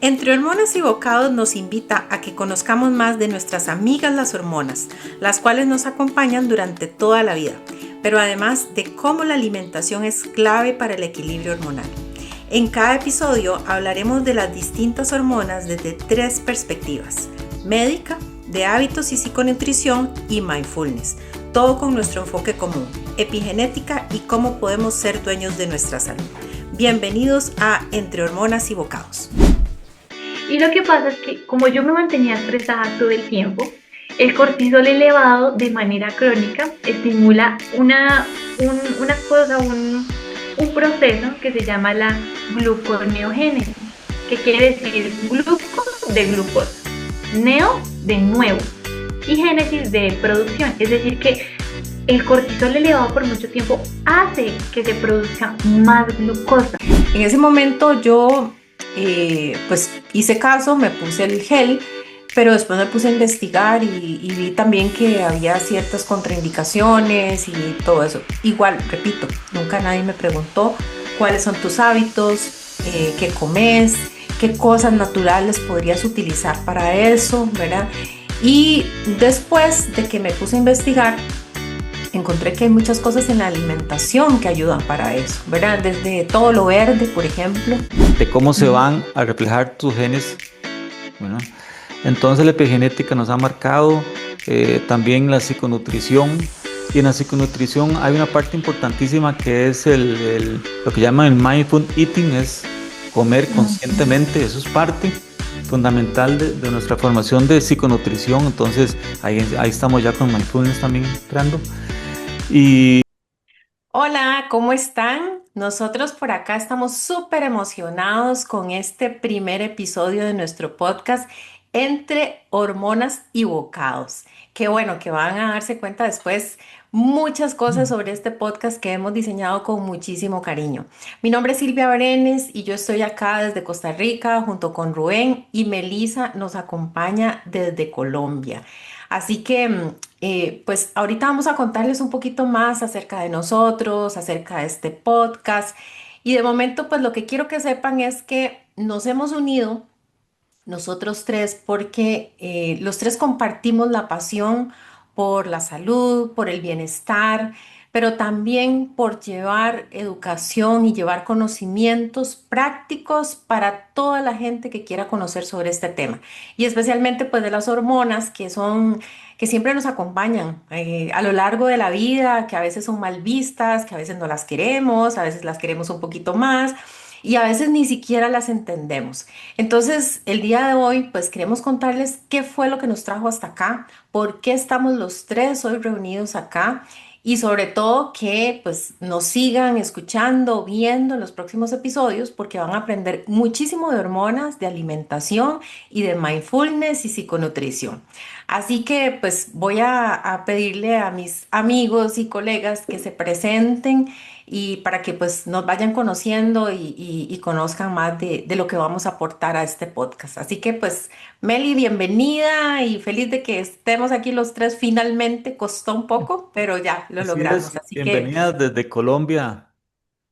Entre Hormonas y Bocados nos invita a que conozcamos más de nuestras amigas las hormonas, las cuales nos acompañan durante toda la vida, pero además de cómo la alimentación es clave para el equilibrio hormonal. En cada episodio hablaremos de las distintas hormonas desde 3 perspectivas: médica, de hábitos y psiconutrición y mindfulness, todo con nuestro enfoque común, epigenética y cómo podemos ser dueños de nuestra salud. Bienvenidos a Entre Hormonas y Bocados. Y lo que pasa es que como yo me mantenía estresada todo el tiempo, el cortisol elevado de manera crónica estimula un proceso que se llama la gluconeogénesis, que quiere decir gluco de glucosa, neo de nuevo y génesis de producción. Es decir que el cortisol elevado por mucho tiempo hace que se produzca más glucosa. En ese momento yo pues hice caso, me puse el gel, pero después me puse a investigar y vi también que había ciertas contraindicaciones y todo eso. Igual, repito, nunca nadie me preguntó cuáles son tus hábitos, qué comes, qué cosas naturales podrías utilizar para eso, ¿verdad? Y después de que me puse a investigar, encontré que hay muchas cosas en la alimentación que ayudan para eso, ¿verdad? Desde todo lo verde, por ejemplo. De cómo se van a reflejar tus genes, ¿verdad? Entonces la epigenética nos ha marcado, también la psiconutrición, y en la psiconutrición hay una parte importantísima que es lo que llaman el mindful eating, es comer conscientemente. Eso es parte fundamental de nuestra formación de psiconutrición. Entonces ahí estamos ya con mindfulness también entrando. Y Hola, ¿cómo están? Nosotros por acá estamos súper emocionados con este primer episodio de nuestro podcast Entre Hormonas y Bocados. Qué bueno que van a darse cuenta después muchas cosas sobre este podcast que hemos diseñado con muchísimo cariño. Mi nombre es Silvia Brenes y yo estoy acá desde Costa Rica junto con Rubén, y Melissa nos acompaña desde Colombia. Así que pues ahorita vamos a contarles un poquito más acerca de nosotros, acerca de este podcast. Y de momento, pues lo que quiero que sepan es que nos hemos unido nosotros tres porque los tres compartimos la pasión por la salud, por el bienestar, pero también por llevar educación y llevar conocimientos prácticos para toda la gente que quiera conocer sobre este tema. Y especialmente pues de las hormonas que siempre nos acompañan a lo largo de la vida, que a veces son mal vistas, que a veces no las queremos, a veces las queremos un poquito más y a veces ni siquiera las entendemos. Entonces, el día de hoy, pues queremos contarles qué fue lo que nos trajo hasta acá, por qué estamos los tres hoy reunidos acá, y sobre todo que pues nos sigan escuchando, viendo en los próximos episodios, porque van a aprender muchísimo de hormonas, de alimentación y de mindfulness y psiconutrición. Así que pues voy a pedirle a mis amigos y colegas que se presenten y para que pues nos vayan conociendo y conozcan más de lo que vamos a aportar a este podcast. Así que pues Meli, bienvenida y feliz de que estemos aquí los tres finalmente. Costó un poco, pero ya lo así es, logramos. Así que bienvenida desde Colombia.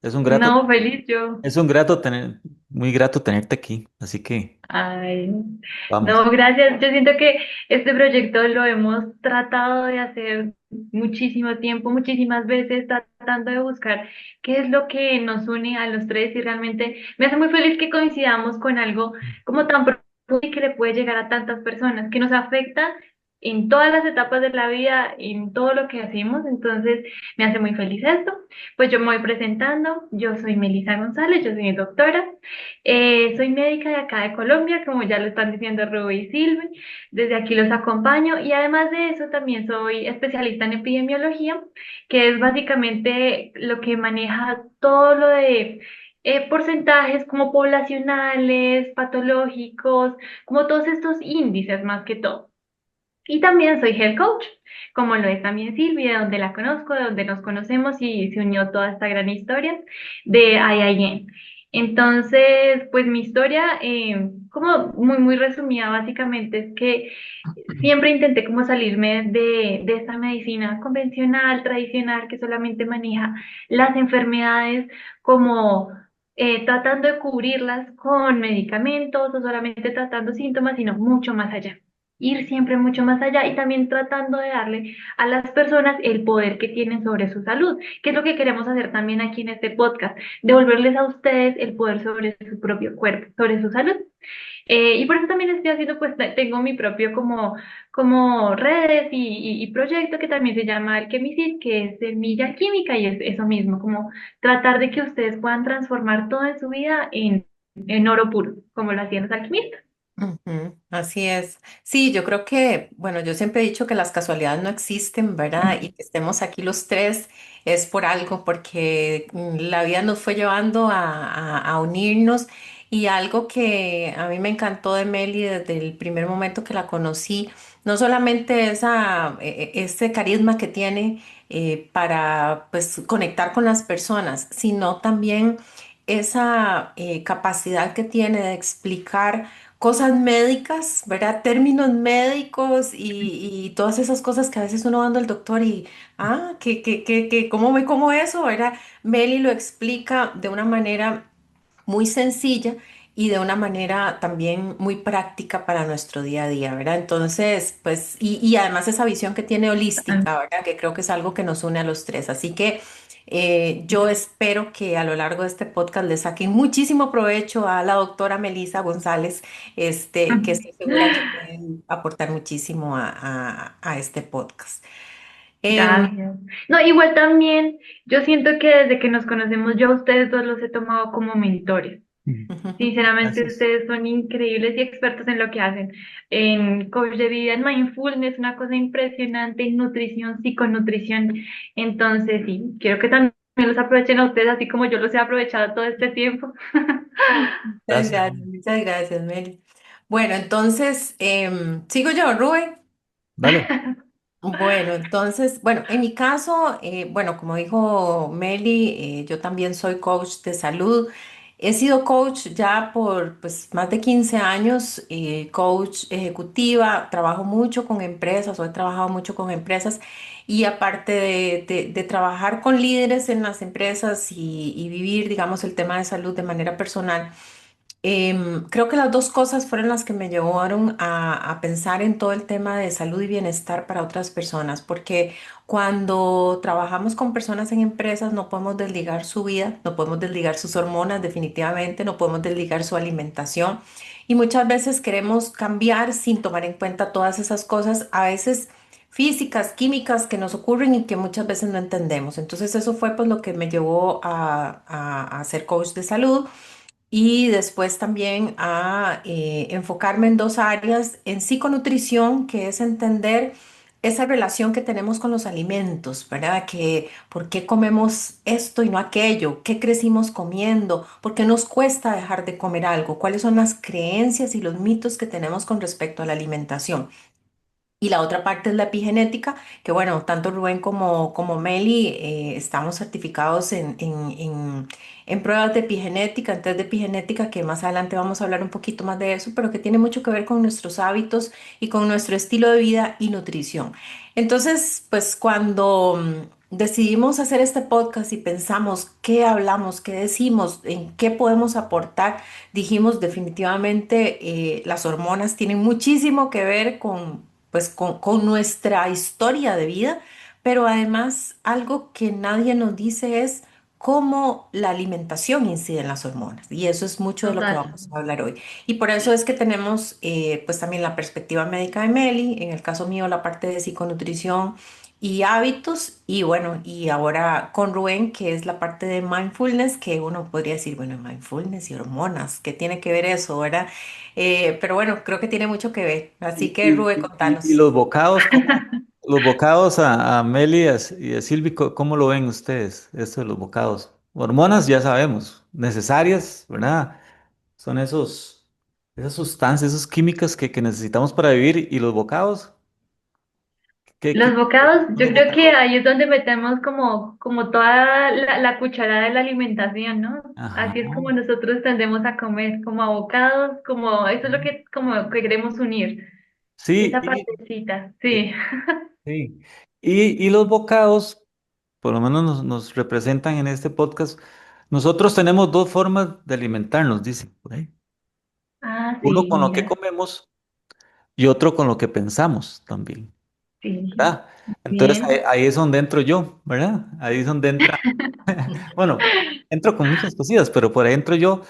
Es un grato, No, feliz yo. es un grato tener, muy grato tenerte aquí. Así que Ay, vamos. no, gracias. Yo siento que este proyecto lo hemos tratado de hacer muchísimo tiempo, muchísimas veces, tratando de buscar qué es lo que nos une a los tres y realmente me hace muy feliz que coincidamos con algo como tan profundo y que le puede llegar a tantas personas, que nos afecta en todas las etapas de la vida, en todo lo que hacemos. Entonces, me hace muy feliz esto. Pues yo me voy presentando. Yo soy Melissa González, yo soy doctora. Soy médica de acá de Colombia, como ya lo están diciendo Rubí y Silvi. Desde aquí los acompaño y además de eso también soy especialista en epidemiología, que es básicamente lo que maneja todo lo de porcentajes como poblacionales, patológicos, como todos estos índices más que todo. Y también soy health coach, como lo es también Silvia, de donde la conozco, de donde nos conocemos y se unió toda esta gran historia de IIN. Entonces, pues mi historia, como muy resumida, básicamente es que siempre intenté como salirme de esta medicina convencional, tradicional, que solamente maneja las enfermedades como tratando de cubrirlas con medicamentos o solamente tratando síntomas, sino mucho más allá. Ir siempre mucho más allá y también tratando de darle a las personas el poder que tienen sobre su salud, que es lo que queremos hacer también aquí en este podcast, devolverles a ustedes el poder sobre su propio cuerpo, sobre su salud. Y por eso también estoy haciendo, pues tengo mi propio como redes y proyecto que también se llama Alchemicid, que es semilla química y es eso mismo, como tratar de que ustedes puedan transformar toda su vida en oro puro, como lo hacían los alquimistas. Ujú, así es. Sí, yo creo que, bueno, yo siempre he dicho que las casualidades no existen, ¿verdad? Y que estemos aquí los tres es por algo, porque la vida nos fue llevando a unirnos y algo que a mí me encantó de Meli desde el primer momento que la conocí, no solamente ese carisma que tiene para, pues, conectar con las personas, sino también esa capacidad que tiene de explicar cosas médicas, ¿verdad? Términos médicos y todas esas cosas que a veces uno va al doctor y, ¿cómo me como eso, ¿verdad? Meli lo explica de una manera muy sencilla y de una manera también muy práctica para nuestro día a día, ¿verdad? Entonces, pues, y además esa visión que tiene holística, ¿verdad? Que creo que es algo que nos une a los tres. Así que yo espero que a lo largo de este podcast le saquen muchísimo provecho a la doctora Melisa González, que estoy segura que pueden aportar muchísimo a este podcast. Em, Gracias. No, igual también yo siento que desde que nos conocemos, yo a ustedes dos los he tomado como mentores. Ujú. Sinceramente, Gracias. ustedes son increíbles y expertos en lo que hacen. En coach de vida, en mindfulness, una cosa impresionante, en nutrición, psiconutrición. Entonces, sí, quiero que también los aprovechen a ustedes, así como yo los he aprovechado todo este tiempo. Gracias. muchas gracias, Meli. Bueno, entonces, sigo yo, Rubén. Dale. Bueno, entonces, bueno, en mi caso, bueno, como dijo Meli, yo también soy coach de salud. He sido coach ya por pues, más de 15 años, coach ejecutiva, trabajo mucho con empresas, o he trabajado mucho con empresas y aparte de trabajar con líderes en las empresas y vivir, digamos, el tema de salud de manera personal. Creo que las dos cosas fueron las que me llevaron a pensar en todo el tema de salud y bienestar para otras personas, porque cuando trabajamos con personas en empresas no podemos desligar su vida, no podemos desligar sus hormonas definitivamente, no podemos desligar su alimentación y muchas veces queremos cambiar sin tomar en cuenta todas esas cosas, a veces físicas, químicas que nos ocurren y que muchas veces no entendemos. Entonces eso fue pues lo que me llevó a ser coach de salud y después también a enfocarme en dos áreas, en psiconutrición, que es entender esa relación que tenemos con los alimentos, ¿verdad? Que por qué comemos esto y no aquello, qué crecimos comiendo, por qué nos cuesta dejar de comer algo, cuáles son las creencias y los mitos que tenemos con respecto a la alimentación. Y la otra parte es la epigenética, que bueno, tanto Rubén como Meli estamos certificados en pruebas de epigenética, en test de epigenética, que más adelante vamos a hablar un poquito más de eso, pero que tiene mucho que ver con nuestros hábitos y con nuestro estilo de vida y nutrición. Entonces, pues cuando decidimos hacer este podcast y pensamos qué hablamos, qué decimos, en qué podemos aportar, dijimos definitivamente las hormonas tienen muchísimo que ver con nuestra historia de vida, pero además algo que nadie nos dice es cómo la alimentación incide en las hormonas. Y eso es mucho de lo que Total. vamos a hablar hoy. Y por eso es que tenemos pues también la perspectiva médica de Meli, en el caso mío la parte de psiconutrición y hábitos, y bueno, y ahora con Rubén, que es la parte de mindfulness, que uno podría decir, bueno, mindfulness y hormonas, ¿qué tiene que ver eso, verdad? Pero bueno, creo que tiene mucho que ver. Así que Rubén, Y contanos. los bocados, los bocados a Meli y a Silvi, ¿cómo lo ven ustedes? Esto de los bocados. Hormonas ya sabemos, necesarias, ¿verdad? Son esas sustancias, esas químicas que necesitamos para vivir. Y los bocados, ¿qué, Los qué bocados, son yo los creo que bocados? ahí es donde metemos como toda la cucharada de la alimentación, ¿no? Ajá. Así es como nosotros tendemos a comer, como abocados, como eso es lo que como que queremos unir, Sí, esa partecita, eh, sí. sí. Y los bocados, por lo menos nos representan en este podcast. Nosotros tenemos dos formas de alimentarnos, dicen por ahí. Ah, Uno sí, con lo que mira, comemos y otro con lo que pensamos también, sí, ¿verdad? Entonces bien. ahí es donde entro yo, ¿verdad? Ahí es donde entra, bueno, entro con muchas cosillas, pero por ahí entro yo,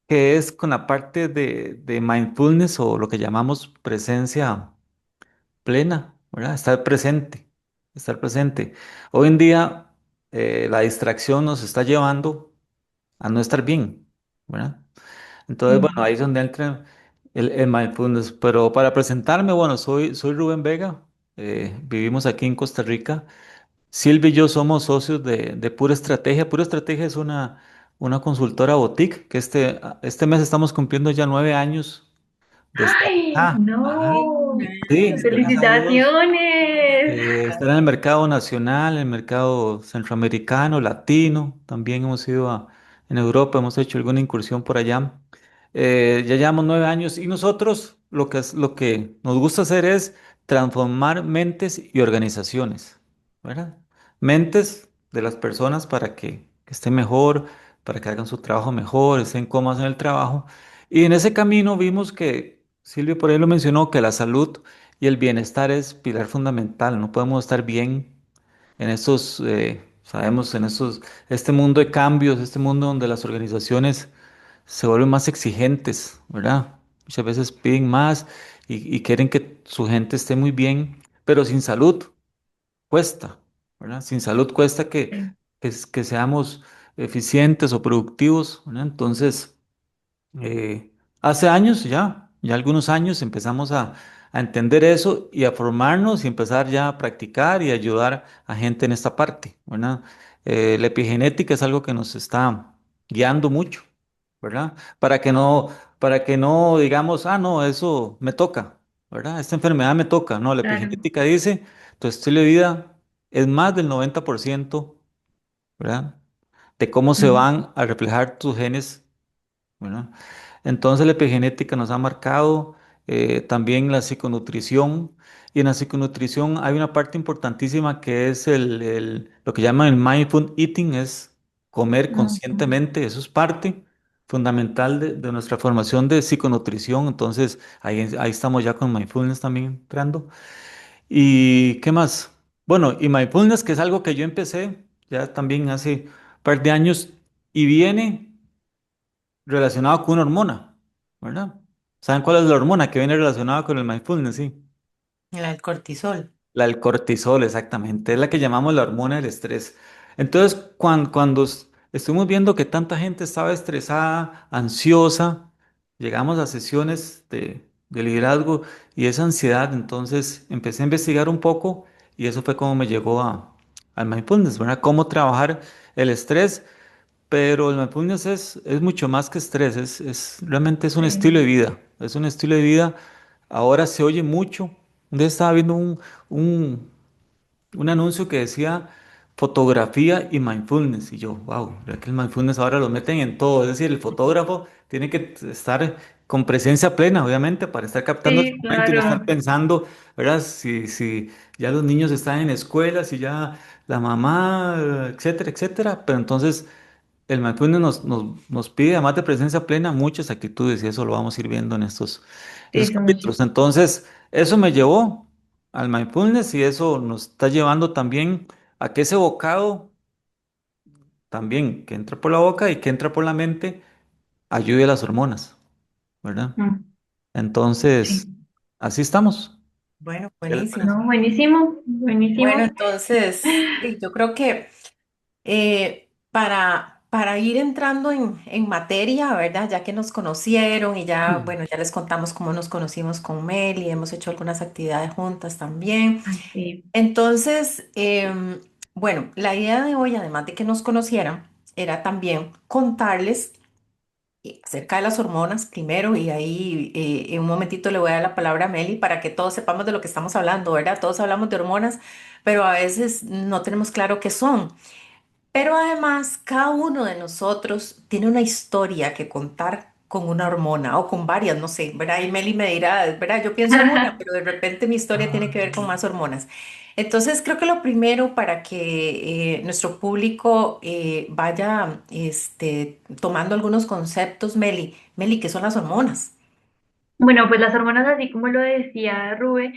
que es con la parte de mindfulness o lo que llamamos presencia plena, ¿verdad? Estar presente, estar presente. Hoy en día la distracción nos está llevando a no estar bien, ¿verdad? Entonces, bueno, Sí. ahí es donde entra el mindfulness. Pero para presentarme, bueno, soy Rubén Vega, vivimos aquí en Costa Rica. Silvia y yo somos socios de Pura Estrategia. Pura Estrategia es una consultora boutique que este mes estamos cumpliendo ya 9 años de estar ¡Ay, acá. Ajá. no! Sí, gracias a Dios. ¡Felicitaciones! Estar en el mercado nacional, en el mercado centroamericano, latino, también hemos ido en Europa, hemos hecho alguna incursión por allá. Ya llevamos 9 años y nosotros lo que nos gusta hacer es transformar mentes y organizaciones, ¿verdad? Mentes de las personas para que estén mejor, para que hagan su trabajo mejor, estén cómodos en el trabajo. Y en ese camino vimos que, Silvio por ahí lo mencionó, que la salud y el bienestar es pilar fundamental. No podemos estar bien en estos, sabemos, este mundo de cambios, este mundo donde las organizaciones se vuelven más exigentes, ¿verdad? Muchas veces piden más y quieren que su gente esté muy bien, pero sin salud cuesta, ¿verdad? Sin salud cuesta que seamos eficientes o productivos, ¿verdad? Entonces, hace años ya algunos años empezamos a entender eso y a formarnos y empezar ya a practicar y ayudar a gente en esta parte, ¿verdad? La epigenética es algo que nos está guiando mucho, ¿verdad? Para que no digamos, ah, no, eso me toca, ¿verdad? Esta enfermedad me toca. No, la Claro, epigenética dice, tu estilo de vida es más del 90%, ¿verdad? De cómo se sí, van a reflejar tus genes, ¿verdad? Entonces la epigenética nos ha marcado, también la psiconutrición. Y en la psiconutrición hay una parte importantísima que es lo que llaman el mindful eating, es comer ujú, conscientemente. Eso es parte fundamental de nuestra formación de psiconutrición. Entonces ahí estamos ya con mindfulness también entrando. ¿Y qué más? Bueno, y mindfulness, que es algo que yo empecé ya también hace un par de años y viene relacionado con una hormona, ¿verdad? ¿Saben cuál es la hormona que viene relacionada con el mindfulness? Sí. El cortisol. La del cortisol, exactamente. Es la que llamamos la hormona del estrés. Entonces, cuando estuvimos viendo que tanta gente estaba estresada, ansiosa, llegamos a sesiones de liderazgo y esa ansiedad, entonces empecé a investigar un poco y eso fue como me llegó al mindfulness, ¿verdad? Cómo trabajar el estrés. Pero el mindfulness es mucho más que estrés, realmente es un estilo de sí, vida, es un estilo de vida. Ahora se oye mucho. Un día estaba viendo un, un anuncio que decía fotografía y mindfulness y yo, wow, ¿verdad que el mindfulness ahora lo meten en todo? Es decir, el fotógrafo tiene que estar con presencia plena, obviamente, para estar captando ese sí, momento y no estar claro. pensando, ¿verdad? Si ya los niños están en escuela, si ya la mamá, etcétera, etcétera. Pero entonces el mindfulness nos pide, además de presencia plena, muchas actitudes y eso lo vamos a ir viendo en estos Sí, son muchos. capítulos. Entonces, eso me llevó al mindfulness y eso nos está llevando también a que ese bocado también que entra por la boca y que entra por la mente ayude a las hormonas, ¿verdad? Mm, Entonces, sí. así estamos. Bueno, ¿Qué les parece? buenísimo. No, buenísimo, Bueno, buenísimo. entonces, sí, yo creo que para ir entrando en materia, ¿verdad? Ya que nos conocieron y ya, Mm. bueno, ya les contamos cómo nos conocimos con Mel y hemos hecho algunas actividades juntas también. Ay, sí, Entonces, bueno, la idea de hoy, además de que nos conocieran, era también contarles acerca de las hormonas primero y ahí en un momentito le voy a dar la palabra a Meli para que todos sepamos de lo que estamos hablando, ¿verdad? Todos hablamos de hormonas, pero a veces no tenemos claro qué son. Pero además, cada uno de nosotros tiene una historia que contar con una hormona o con varias, no sé, ¿verdad? Y Meli me dirá, ¿verdad? Yo pienso en una, pero de repente mi historia tiene que ver con más hormonas. Entonces, creo que lo primero para que nuestro público vaya tomando algunos conceptos, Meli, ¿qué son las hormonas? Bueno, pues las hormonas, así como lo decía Rube,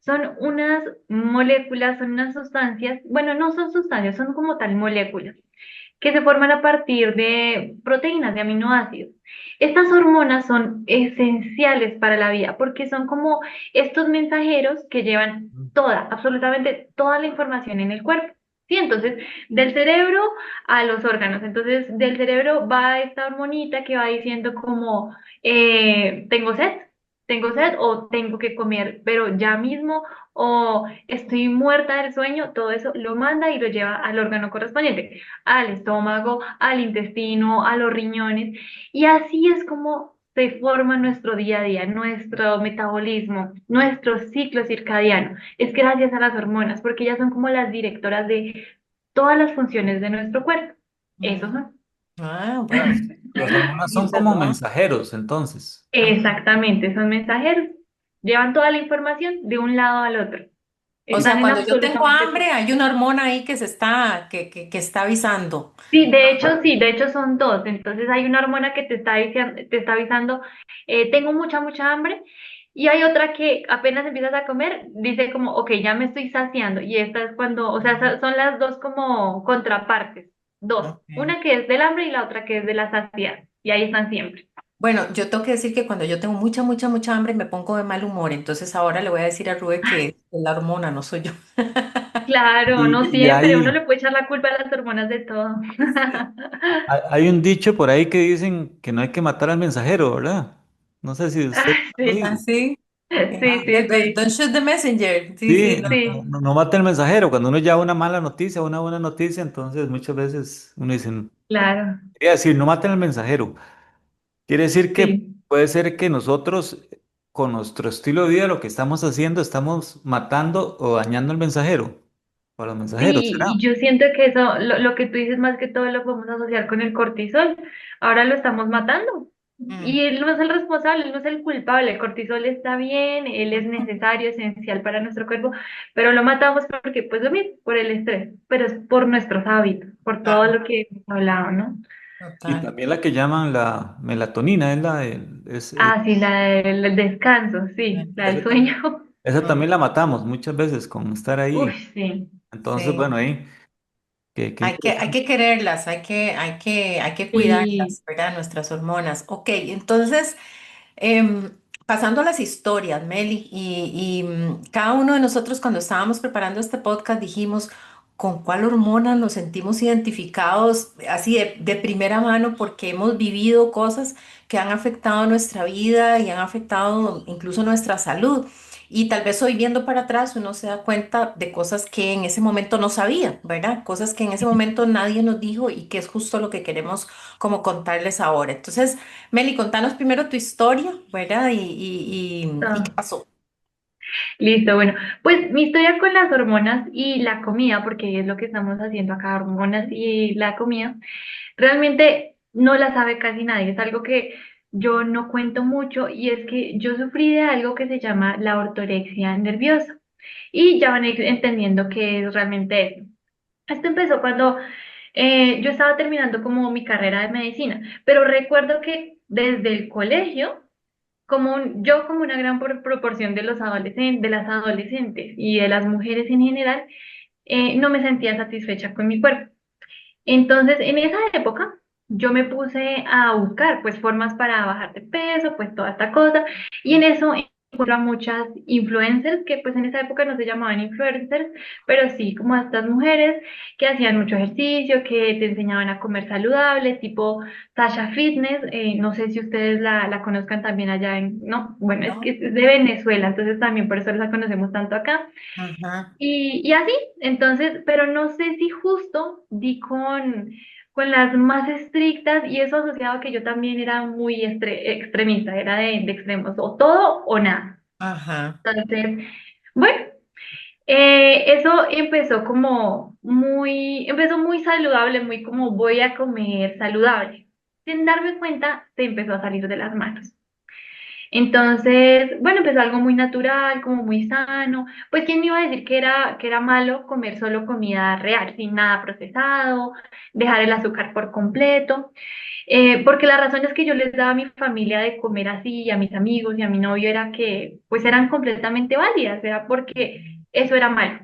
son unas moléculas, son unas sustancias, bueno, no son sustancias, son como tal moléculas que se forman a partir de proteínas, de aminoácidos. Estas hormonas son esenciales para la vida porque son como estos mensajeros que llevan toda, absolutamente toda la información en el cuerpo. Sí, entonces, del cerebro a los órganos. Entonces, del cerebro va esta hormonita que va diciendo como, tengo sed o tengo que comer, pero ya mismo, o estoy muerta del sueño, todo eso lo manda y lo lleva al órgano correspondiente, al estómago, al intestino, a los riñones. Y así es como se forma nuestro día a día, nuestro metabolismo, nuestro ciclo circadiano. Es gracias a las hormonas, porque ellas son como las directoras de todas las funciones de nuestro cuerpo. Esos Mm. son. Ah, bueno, Las hormonas y son usted como no. mensajeros, entonces. Exactamente, son mensajeros. Llevan toda la información de un lado al otro. O sea, Están en cuando yo tengo absolutamente todo. hambre, hay una hormona ahí que se está, que está avisando. Sí, de hecho son dos. Entonces hay una hormona que te está avisando, tengo mucha hambre. Y hay otra que apenas empiezas a comer, dice como, ok, ya me estoy saciando. Y esta es cuando, o sea, son las dos como contrapartes. Dos. Ok. Una que es del hambre y la otra que es de la saciedad. Y ahí están siempre. Bueno, yo tengo que decir que cuando yo tengo mucha hambre me pongo de mal humor. Entonces ahora le voy a decir a Rubén que es la hormona, no soy yo. Claro, no Y siempre. Uno le puede echar la culpa a las hormonas de todo. hay un dicho por ahí que dicen que no hay que matar al mensajero, ¿verdad? No sé si usted Ay, lo sí, Ah, oído. sí. sí, sí, sí. Don't shoot the messenger. Sí, sí, Sí, no. Sí, no mate al mensajero. Cuando uno lleva una mala noticia, una buena noticia, entonces muchas veces uno dice, claro. quería decir, no maten al mensajero. Quiere decir que Sí. puede ser que nosotros, con nuestro estilo de vida, lo que estamos haciendo, estamos matando o dañando al mensajero, o a los mensajeros, Sí, ¿será? y yo siento que eso, lo que tú dices más que todo lo podemos asociar con el cortisol. Ahora lo estamos matando. Mm. Y él no es el responsable, él no es el culpable. El cortisol está bien, él es necesario, esencial para nuestro cuerpo, pero lo matamos porque, pues lo mismo, por el estrés, pero es por nuestros hábitos, por todo Claro, lo que hemos hablado, ¿no? Y total. también la que llaman la melatonina, es Ah, sí, la del descanso, sí, la del esa, sueño. esa también la matamos muchas veces con estar Uy, ahí. sí, Entonces, Sí. bueno, ahí, qué Hay interesante. que quererlas, hay que sí, cuidarlas, ¿verdad? Nuestras hormonas. Ok, entonces, pasando a las historias, Meli, cada uno de nosotros cuando estábamos preparando este podcast dijimos, ¿con cuál hormona nos sentimos identificados así de primera mano? Porque hemos vivido cosas que han afectado nuestra vida y han afectado incluso nuestra salud. Y tal vez hoy viendo para atrás uno se da cuenta de cosas que en ese momento no sabía, ¿verdad? Cosas que en ese momento nadie nos dijo y que es justo lo que queremos como contarles ahora. Entonces, Meli, contanos primero tu historia, ¿verdad? Y qué listo. pasó. Listo, bueno, pues mi historia con las hormonas y la comida, porque es lo que estamos haciendo acá, hormonas y la comida, realmente no la sabe casi nadie, es algo que yo no cuento mucho y es que yo sufrí de algo que se llama la ortorexia nerviosa y ya van a ir entendiendo qué es realmente eso. Esto empezó cuando yo estaba terminando como mi carrera de medicina, pero recuerdo que desde el colegio yo como una gran proporción de los adolescentes, de las adolescentes y de las mujeres en general, no me sentía satisfecha con mi cuerpo. Entonces, en esa época, yo me puse a buscar, pues, formas para bajar de peso, pues, toda esta cosa, y en eso encontré a muchas influencers, que pues en esa época no se llamaban influencers, pero sí como a estas mujeres que hacían mucho ejercicio, que te enseñaban a comer saludable, tipo Sasha Fitness, no sé si ustedes la conozcan también allá no, bueno, es que ¿No? es de Venezuela, entonces también por eso la conocemos tanto acá. Ajá. Y así, entonces, pero no sé si justo di con las más estrictas y eso asociado a que yo también era muy extremista, era de extremos, o todo o nada. Ajá. Entonces, bueno, eso empezó muy saludable, muy como voy a comer saludable. Sin darme cuenta, se empezó a salir de las manos. Entonces, bueno, empezó algo muy natural, como muy sano. Pues, ¿quién me iba a decir que era malo comer solo comida real, sin nada procesado, dejar el azúcar por completo? Porque las razones que yo les daba a mi familia de comer así, y a mis amigos y a mi novio, era que, pues, eran completamente válidas, era porque eso era malo.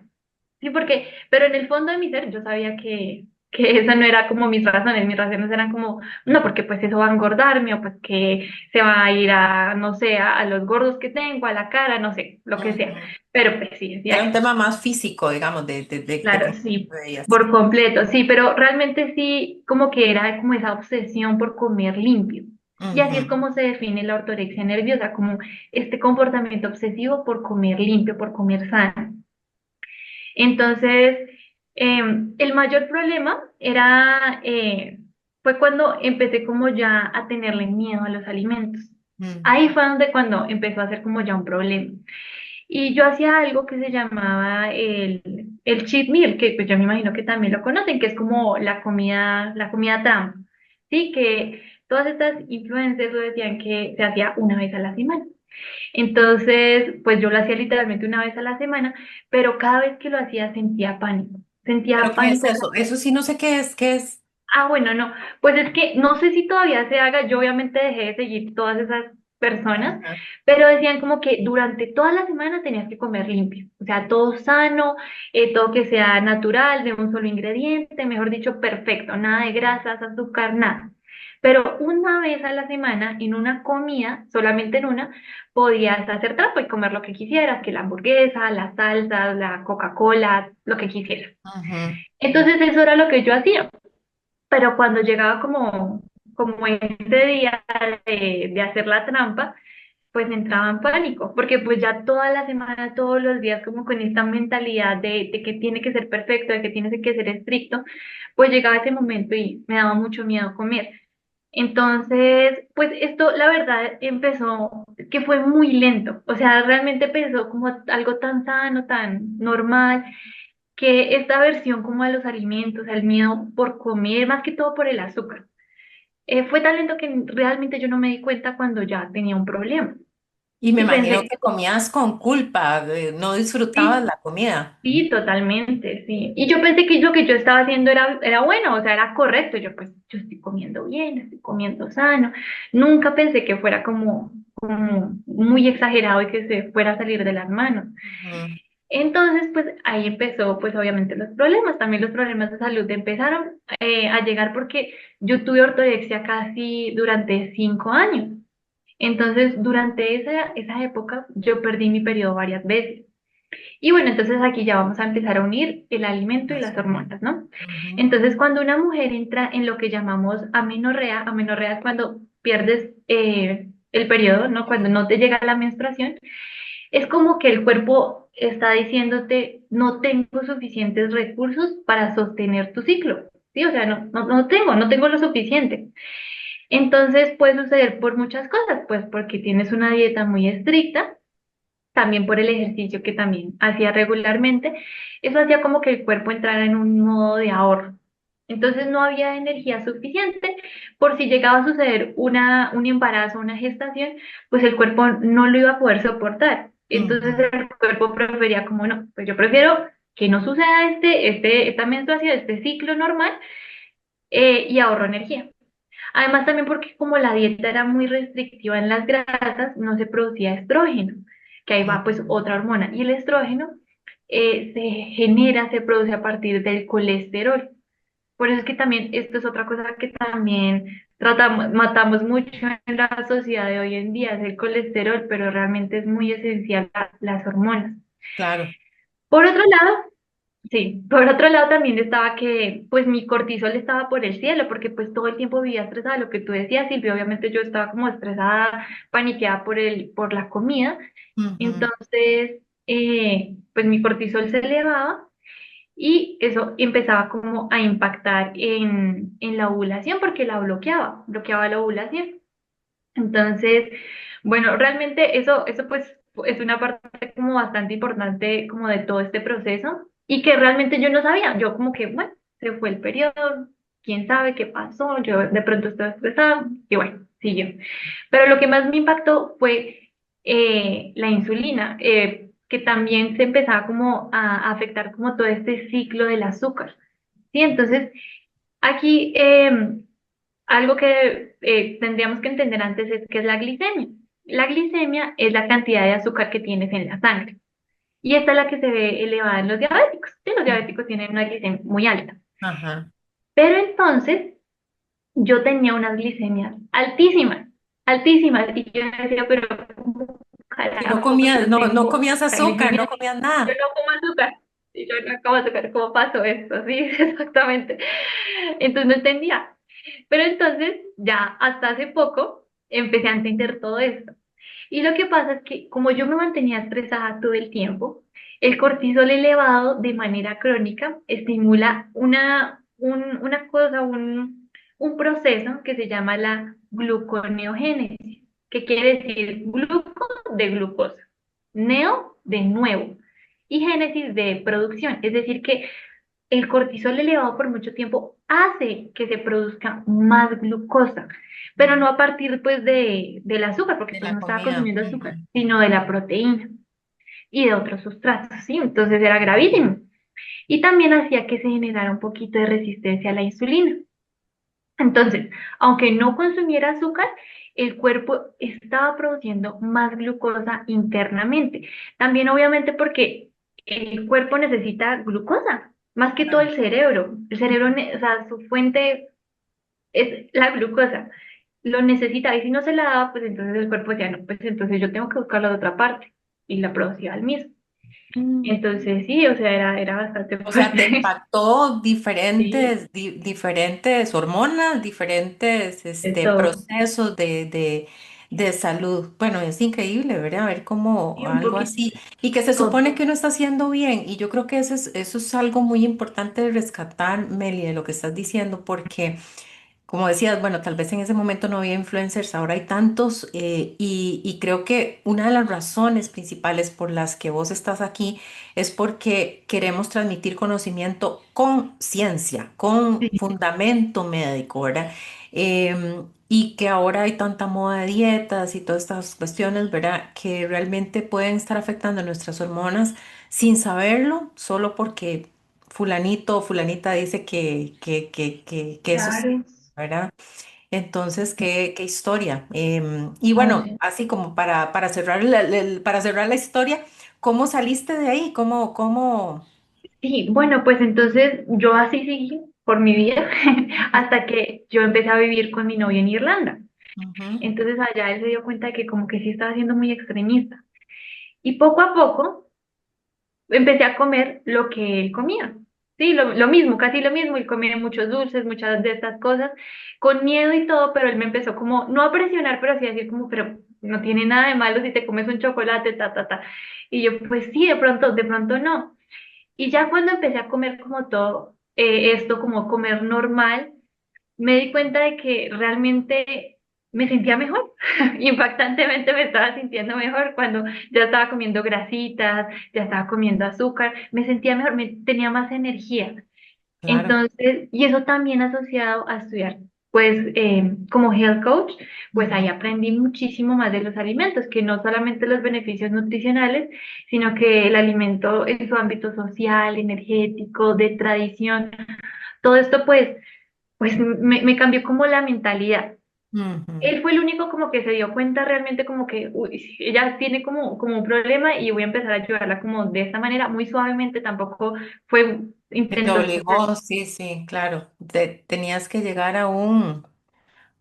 Sí, porque, pero en el fondo de mi ser yo sabía que esa no era como mis razones eran como, no, porque pues eso va a engordarme, o pues que se va a ir a, no sé, a los gordos que tengo, a la cara, no sé, lo que sea. Ujú. Pero pues sí, decía Era un eso. tema más físico, digamos, de Claro, cómo sí, te veías. por completo, sí, pero realmente sí, como que era como esa obsesión por comer limpio. Y así es Ujú. como se define la ortorexia nerviosa, como este comportamiento obsesivo por comer limpio, por comer sano. Entonces, el mayor problema fue cuando empecé como ya a tenerle miedo a los alimentos. Ahí Ujú. fue donde cuando empezó a ser como ya un problema. Y yo hacía algo que se llamaba el cheat meal, que pues yo me imagino que también lo conocen, que es como la comida trampa. Sí, que todas estas influencers lo decían que se hacía una vez a la semana. Entonces, pues yo lo hacía literalmente una vez a la semana, pero cada vez que lo hacía sentía pánico. ¿Pero Sentía qué es pánico. eso? Eso sí no sé qué es, qué es. Ah, bueno, no. Pues es que no sé si todavía se haga. Yo obviamente dejé de seguir todas esas personas, Ajá. pero decían como que durante toda la semana tenías que comer limpio. O sea, todo sano, todo que sea natural, de un solo ingrediente, mejor dicho, perfecto. Nada de grasas, azúcar, nada. Pero una vez a la semana, en una comida, solamente en una, podías hacer trampa y comer lo que quisieras, que la hamburguesa, las salsas, la Coca-Cola, lo que quisieras. Ujú. Entonces eso era lo que yo hacía. Pero cuando llegaba como ese día de hacer la trampa, pues entraba en pánico, porque pues ya toda la semana, todos los días, como con esta mentalidad de que tiene que ser perfecto, de que tiene que ser estricto, pues llegaba ese momento y me daba mucho miedo comer. Entonces, pues esto, la verdad, empezó que fue muy lento, o sea, realmente empezó como algo tan sano, tan normal, que esta aversión como a los alimentos, al miedo por comer, más que todo por el azúcar, fue tan lento que realmente yo no me di cuenta cuando ya tenía un problema. Y me Y imagino pensé, que comías con culpa, no disfrutabas sí, la comida. sí, totalmente, sí. Y yo pensé que lo que yo estaba haciendo era bueno, o sea, era correcto. Yo pues, yo estoy comiendo bien, estoy comiendo sano. Nunca pensé que fuera como muy exagerado y que se fuera a salir de las manos. Ujú. Entonces, pues ahí empezó, pues obviamente los problemas, también los problemas de salud empezaron a llegar porque yo tuve ortorexia casi durante 5 años. Entonces, durante esa época, yo perdí mi periodo varias veces. Y bueno, entonces aquí ya vamos a empezar a unir el alimento y Las las hormonas. hormonas, ¿no? Ujú. Entonces, cuando una mujer entra en lo que llamamos amenorrea es cuando pierdes el periodo, ¿no? Cuando no te llega la menstruación, es como que el cuerpo está diciéndote, no tengo suficientes recursos para sostener tu ciclo, ¿sí? O sea, no tengo lo suficiente. Entonces puede suceder por muchas cosas, pues porque tienes una dieta muy estricta, también por el ejercicio que también hacía regularmente, eso hacía como que el cuerpo entrara en un modo de ahorro. Entonces no había energía suficiente por si llegaba a suceder un embarazo, una gestación, pues el cuerpo no lo iba a poder soportar. Entonces Ujú. el cuerpo prefería como no, pues yo prefiero que no suceda esta menstruación, este ciclo normal, y ahorro energía. Además también porque como la dieta era muy restrictiva en las grasas, no se producía estrógeno, que ahí va pues Ujú. otra hormona. Y el estrógeno se produce a partir del colesterol. Por eso es que también esto es otra cosa que también matamos mucho en la sociedad de hoy en día, es el colesterol, pero realmente es muy esencial las hormonas. Claro. Por otro lado, sí, por otro lado también estaba que pues mi cortisol estaba por el cielo porque pues todo el tiempo vivía estresada, lo que tú decías, Silvia, obviamente yo estaba como estresada, paniqueada por la comida, Ujú. entonces pues mi cortisol se elevaba y eso empezaba como a impactar en la ovulación porque la bloqueaba la ovulación. Entonces, bueno, realmente eso pues es una parte como bastante importante como de todo este proceso y que realmente yo no sabía. Yo como que, bueno, se fue el periodo, quién sabe qué pasó, yo de pronto estaba estresada y bueno, siguió. Pero lo que más me impactó fue la insulina, que también se empezaba como a afectar como todo este ciclo del azúcar. Sí, entonces aquí algo que tendríamos que entender antes es qué es la glicemia. La glicemia es la cantidad de azúcar que tienes en la sangre. Y esta es la que se ve elevada en los diabéticos. Sí, los diabéticos tienen una glicemia muy alta. Ajá. Pero entonces yo tenía unas glicemias altísimas, altísimas. Y yo decía, pero ¿cómo Y no carajos comías, yo no tengo comías azúcar, no glicemia? comías Yo nada. no como azúcar. Y yo no como azúcar. ¿Cómo pasó esto? Sí, exactamente. Entonces no entendía. Pero entonces ya hasta hace poco empecé a entender todo esto. Y lo que pasa es que como yo me mantenía estresada todo el tiempo, el cortisol elevado de manera crónica estimula una cosa, un proceso que se llama la gluconeogénesis, que quiere decir gluco de glucosa, neo de nuevo y génesis de producción. Es decir, que el cortisol elevado por mucho tiempo hace que se produzca más glucosa, pero no a partir pues del azúcar, porque De pues la no estaba comida. consumiendo azúcar, Ujú. sino de la proteína y de otros sustratos, ¿sí? Entonces era gravísimo. Y también hacía que se generara un poquito de resistencia a la insulina. Entonces, aunque no consumiera azúcar, el cuerpo estaba produciendo más glucosa internamente. También obviamente porque el cuerpo necesita glucosa, más que todo Claro. el cerebro. El cerebro, o sea, su fuente es la glucosa. Lo necesita y si no se la daba, pues entonces el cuerpo decía, no, pues entonces yo tengo que buscarla de otra parte y la producía al mismo. Mm. Entonces sí, o sea, era bastante O sea, te fuerte. impactó Sí, diferentes hormonas, diferentes de todo. procesos de salud. Bueno, es increíble, ¿verdad? Ver cómo Y un algo poquito así, y que se todo. supone que uno está haciendo bien. Y yo creo que eso es algo muy importante de rescatar, Meli, de lo que estás diciendo, porque como decías, bueno, tal vez en ese momento no había influencers, ahora hay tantos, y creo que una de las razones principales por las que vos estás aquí es porque queremos transmitir conocimiento con ciencia, con Sí, fundamento médico, ¿verdad? Y que ahora hay tanta moda de dietas y todas estas cuestiones, ¿verdad? Que realmente pueden estar afectando nuestras hormonas sin saberlo, solo porque fulanito o fulanita dice que eso es, claro. ¿verdad? Entonces, qué historia. Y bueno, Oye. así como para cerrar para cerrar la historia, ¿cómo saliste de ahí? ¿Cómo? Sí, bueno, pues entonces yo así seguí por mi vida hasta que yo empecé a vivir con mi novio en Irlanda. Ujú. Entonces allá él se dio cuenta de que como que sí estaba siendo muy extremista. Y poco a poco empecé a comer lo que él comía. Sí, lo mismo, casi lo mismo. Él comía muchos dulces, muchas de estas cosas, con miedo y todo, pero él me empezó como, no a presionar, pero sí a decir como, pero no tiene nada de malo si te comes un chocolate, ta, ta, ta. Y yo, pues sí, de pronto no. Y ya cuando empecé a comer como todo esto, como comer normal, me di cuenta de que realmente me sentía mejor. Impactantemente me estaba sintiendo mejor cuando ya estaba comiendo grasitas, ya estaba comiendo azúcar, me sentía mejor, tenía más energía. Claro. Entonces, y eso también asociado a estudiar, pues como health coach, pues ahí Ujú. aprendí muchísimo más de los alimentos, que no solamente los beneficios nutricionales, sino que el alimento en su ámbito social, energético, de tradición, todo esto pues me cambió como la mentalidad. Ujú. Él fue el único como que se dio cuenta realmente como que, uy, sí, ella tiene como un problema y voy a empezar a ayudarla como de esta manera, muy suavemente, tampoco fue, Que te intentó ser obligó, sí, sí, claro. Tenías que llegar a un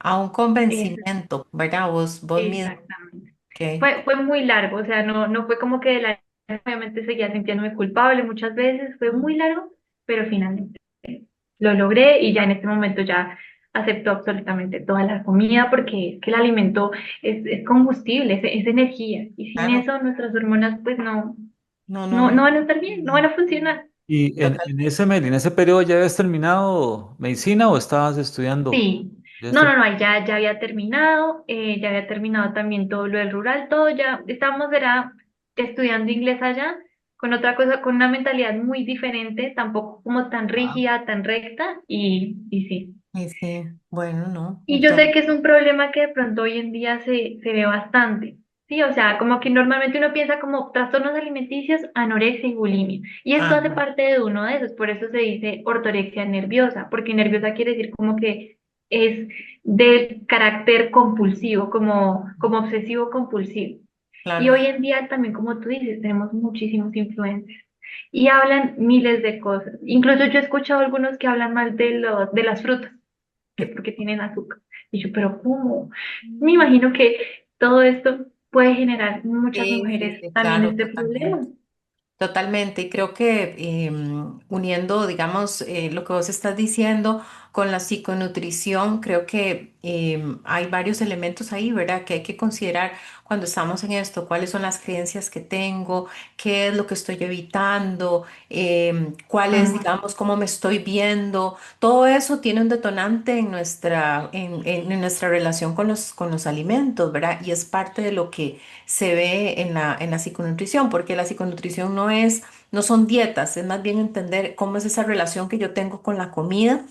esa. convencimiento, ¿verdad? Vos mismo. Exactamente. Ok. Fue muy largo, o sea, no fue como que de la obviamente seguía sintiéndome culpable muchas veces, fue muy largo, pero finalmente lo logré y ya en este momento ya acepto absolutamente toda la comida porque es que el alimento es combustible, es energía y sin Claro. eso nuestras hormonas pues No, no, no no. van a estar bien, no van a funcionar. Y Total. en ese periodo ya habías terminado medicina o estabas estudiando? Sí, Ya habías no, ahí ya había terminado, ya había terminado también todo lo del rural, todo ya, estábamos era estudiando inglés allá, con otra cosa, con una mentalidad muy diferente, tampoco como tan terminado. rígida, tan recta, y sí. Y sí, bueno, no. Y yo sé que es un problema que de pronto hoy en día se ve bastante, ¿sí? O sea, como que normalmente uno piensa como trastornos alimenticios, anorexia y bulimia. Y esto hace Ajá, parte de uno de esos, por eso se dice ortorexia nerviosa, porque nerviosa quiere decir como que es de carácter compulsivo, como obsesivo compulsivo. Y claro. hoy en día también, como tú dices, tenemos muchísimos influencers y hablan miles de cosas. Incluso yo he escuchado algunos que hablan mal de las frutas que porque tienen azúcar. Y yo, pero ¿cómo? Me imagino que todo esto puede generar en muchas Sí, sí, mujeres sí, también claro, este problema. totalmente. Totalmente, y creo que uniendo, digamos, lo que vos estás diciendo con la psiconutrición, creo que hay varios elementos ahí, ¿verdad? Que hay que considerar cuando estamos en esto, cuáles son las creencias que tengo, qué es lo que estoy evitando, cuál es, Mm, digamos, cómo me estoy viendo. Todo eso tiene un detonante en en nuestra relación con los alimentos, ¿verdad? Y es parte de lo que se ve en en la psiconutrición, porque la psiconutrición no son dietas, es más bien entender cómo es esa relación que yo tengo con la comida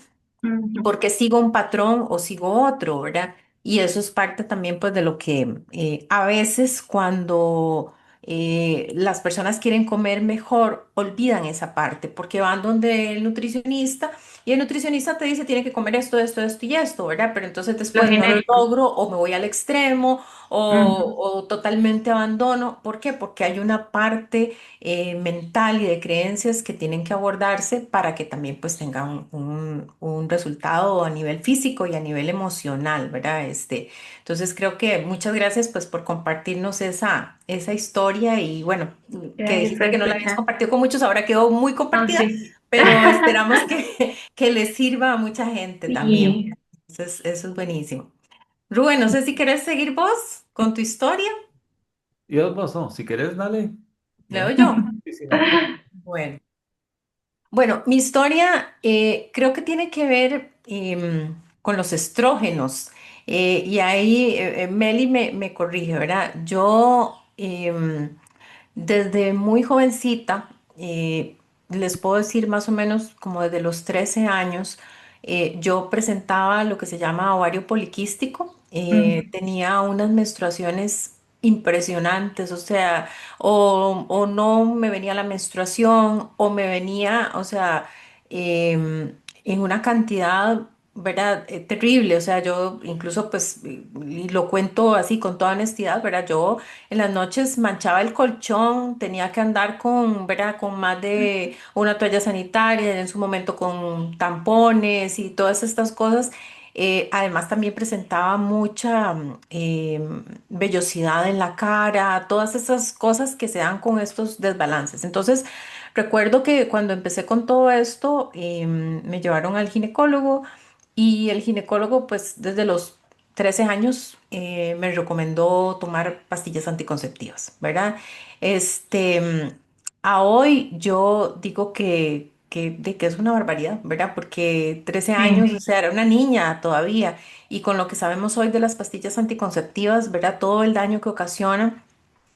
y ujú, por qué sigo un patrón o sigo otro, ¿verdad? Y eso es parte también pues de lo que a veces cuando las personas quieren comer mejor, olvidan esa parte, porque van donde el nutricionista y el nutricionista te dice tiene que comer esto, esto, esto y esto, ¿verdad? Pero entonces lo después no lo genérico. logro o me voy al extremo Ujú, o totalmente abandono. ¿Por qué? Porque hay una parte mental y de creencias que tienen que abordarse para que también pues tengan un resultado a nivel físico y a nivel emocional, ¿verdad? Entonces creo que muchas gracias pues por compartirnos esa historia y bueno, que gracias por dijiste que no la habías escuchar. compartido con muchos, ahora quedó muy No, compartida, sí. pero esperamos que le sirva a mucha gente también. Sí, Entonces, eso es buenísimo. Rubén, no sé si querés seguir vos con tu historia. Y vos no, si querés, dale. Leo Bueno, yo. y si no, Bueno. Bueno, mi historia creo que tiene que ver con los estrógenos. Y ahí Meli me corrige, ¿verdad? Yo desde muy jovencita, les puedo decir más o menos como desde los 13 años, yo presentaba lo que se llama ovario poliquístico. mm, Tenía unas menstruaciones impresionantes, o sea, o no me venía la menstruación o me venía, o sea, en una cantidad, ¿verdad? Terrible, o sea, yo incluso pues, y lo cuento así con toda honestidad, ¿verdad? Yo en las noches manchaba el colchón, tenía que andar con, ¿verdad? Con más de una toalla sanitaria, en su momento con tampones y todas estas cosas. Además también presentaba mucha vellosidad en la cara, todas esas cosas que se dan con estos desbalances. Entonces, recuerdo que cuando empecé con todo esto, me llevaron al ginecólogo y el ginecólogo, pues desde los 13 años, me recomendó tomar pastillas anticonceptivas, ¿verdad? A hoy yo digo que es una barbaridad, ¿verdad? Porque 13 años, o sí, sea, era una niña todavía, y con lo que sabemos hoy de las pastillas anticonceptivas, ¿verdad? Todo el daño que ocasiona.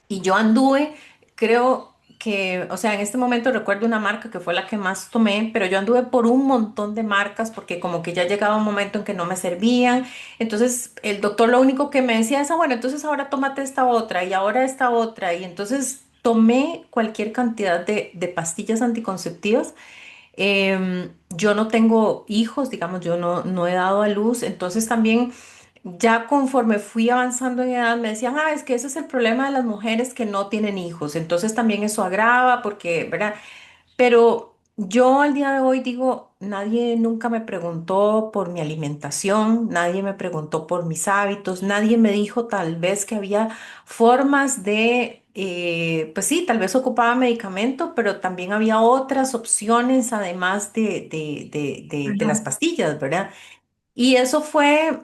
Y yo anduve, creo que, o sea, en este momento recuerdo una marca que fue la que más tomé, pero yo anduve por un montón de marcas porque como que ya llegaba un momento en que no me servían. Entonces el doctor lo único que me decía es, bueno, entonces ahora tómate esta otra y ahora esta otra. Y entonces tomé cualquier cantidad de pastillas anticonceptivas. Yo no tengo hijos, digamos, yo no he dado a luz, entonces también ya conforme fui avanzando en edad me decían, es que ese es el problema de las mujeres que no tienen hijos, entonces también eso agrava porque, ¿verdad? Pero yo al día de hoy digo, nadie nunca me preguntó por mi alimentación, nadie me preguntó por mis hábitos, nadie me dijo tal vez que había formas de, pues sí, tal vez ocupaba medicamento, pero también había otras opciones además de las no, pastillas, ¿verdad? Y eso fue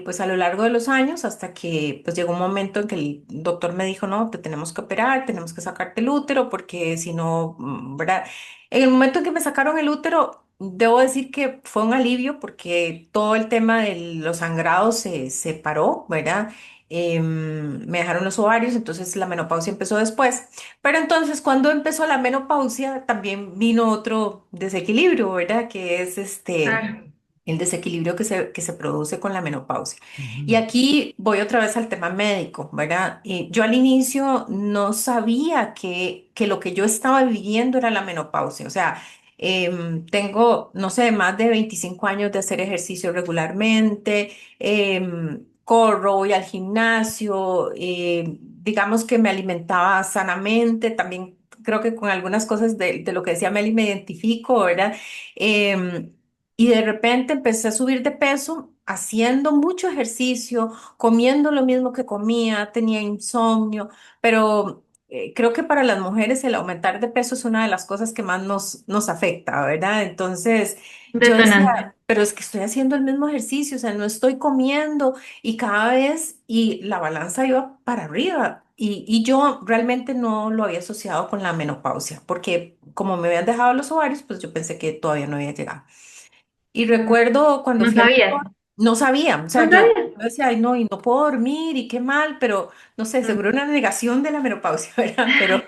pues a lo largo de los años hasta que pues llegó un momento en que el doctor me dijo, no, te tenemos que operar, tenemos que sacarte el útero porque si no, ¿verdad? En el momento en que me sacaron el útero, debo decir que fue un alivio porque todo el tema de los sangrados se paró, ¿verdad? Me dejaron los ovarios, entonces la menopausia empezó después. Pero entonces cuando empezó la menopausia también vino otro desequilibrio, ¿verdad? Que es claro. el desequilibrio que se produce con la menopausia. Y Ujú. aquí voy otra vez al tema médico, ¿verdad? Yo al inicio no sabía que lo que yo estaba viviendo era la menopausia. O sea, tengo, no sé, más de 25 años de hacer ejercicio regularmente, corro, voy al gimnasio, digamos que me alimentaba sanamente, también creo que con algunas cosas de lo que decía Meli me identifico, ¿verdad? Em, y de repente empecé a subir de peso haciendo mucho ejercicio, comiendo lo mismo que comía, tenía insomnio, pero creo que para las mujeres el aumentar de peso es una de las cosas que más nos afecta, ¿verdad? Entonces yo decía, Detonante. pero es que estoy haciendo el mismo ejercicio, o sea, no estoy comiendo y cada vez, y la balanza iba para arriba. Y yo realmente no lo había asociado con la menopausia, porque como me habían dejado los ovarios, pues yo pensé que todavía no había llegado. Y recuerdo cuando No fui al sabías, ginecólogo, no sabía, o sea, no yo sabías. decía, ay, no, y no puedo dormir, y qué mal, pero no sé, seguro Mm. una negación de la menopausia, ¿verdad? Pero,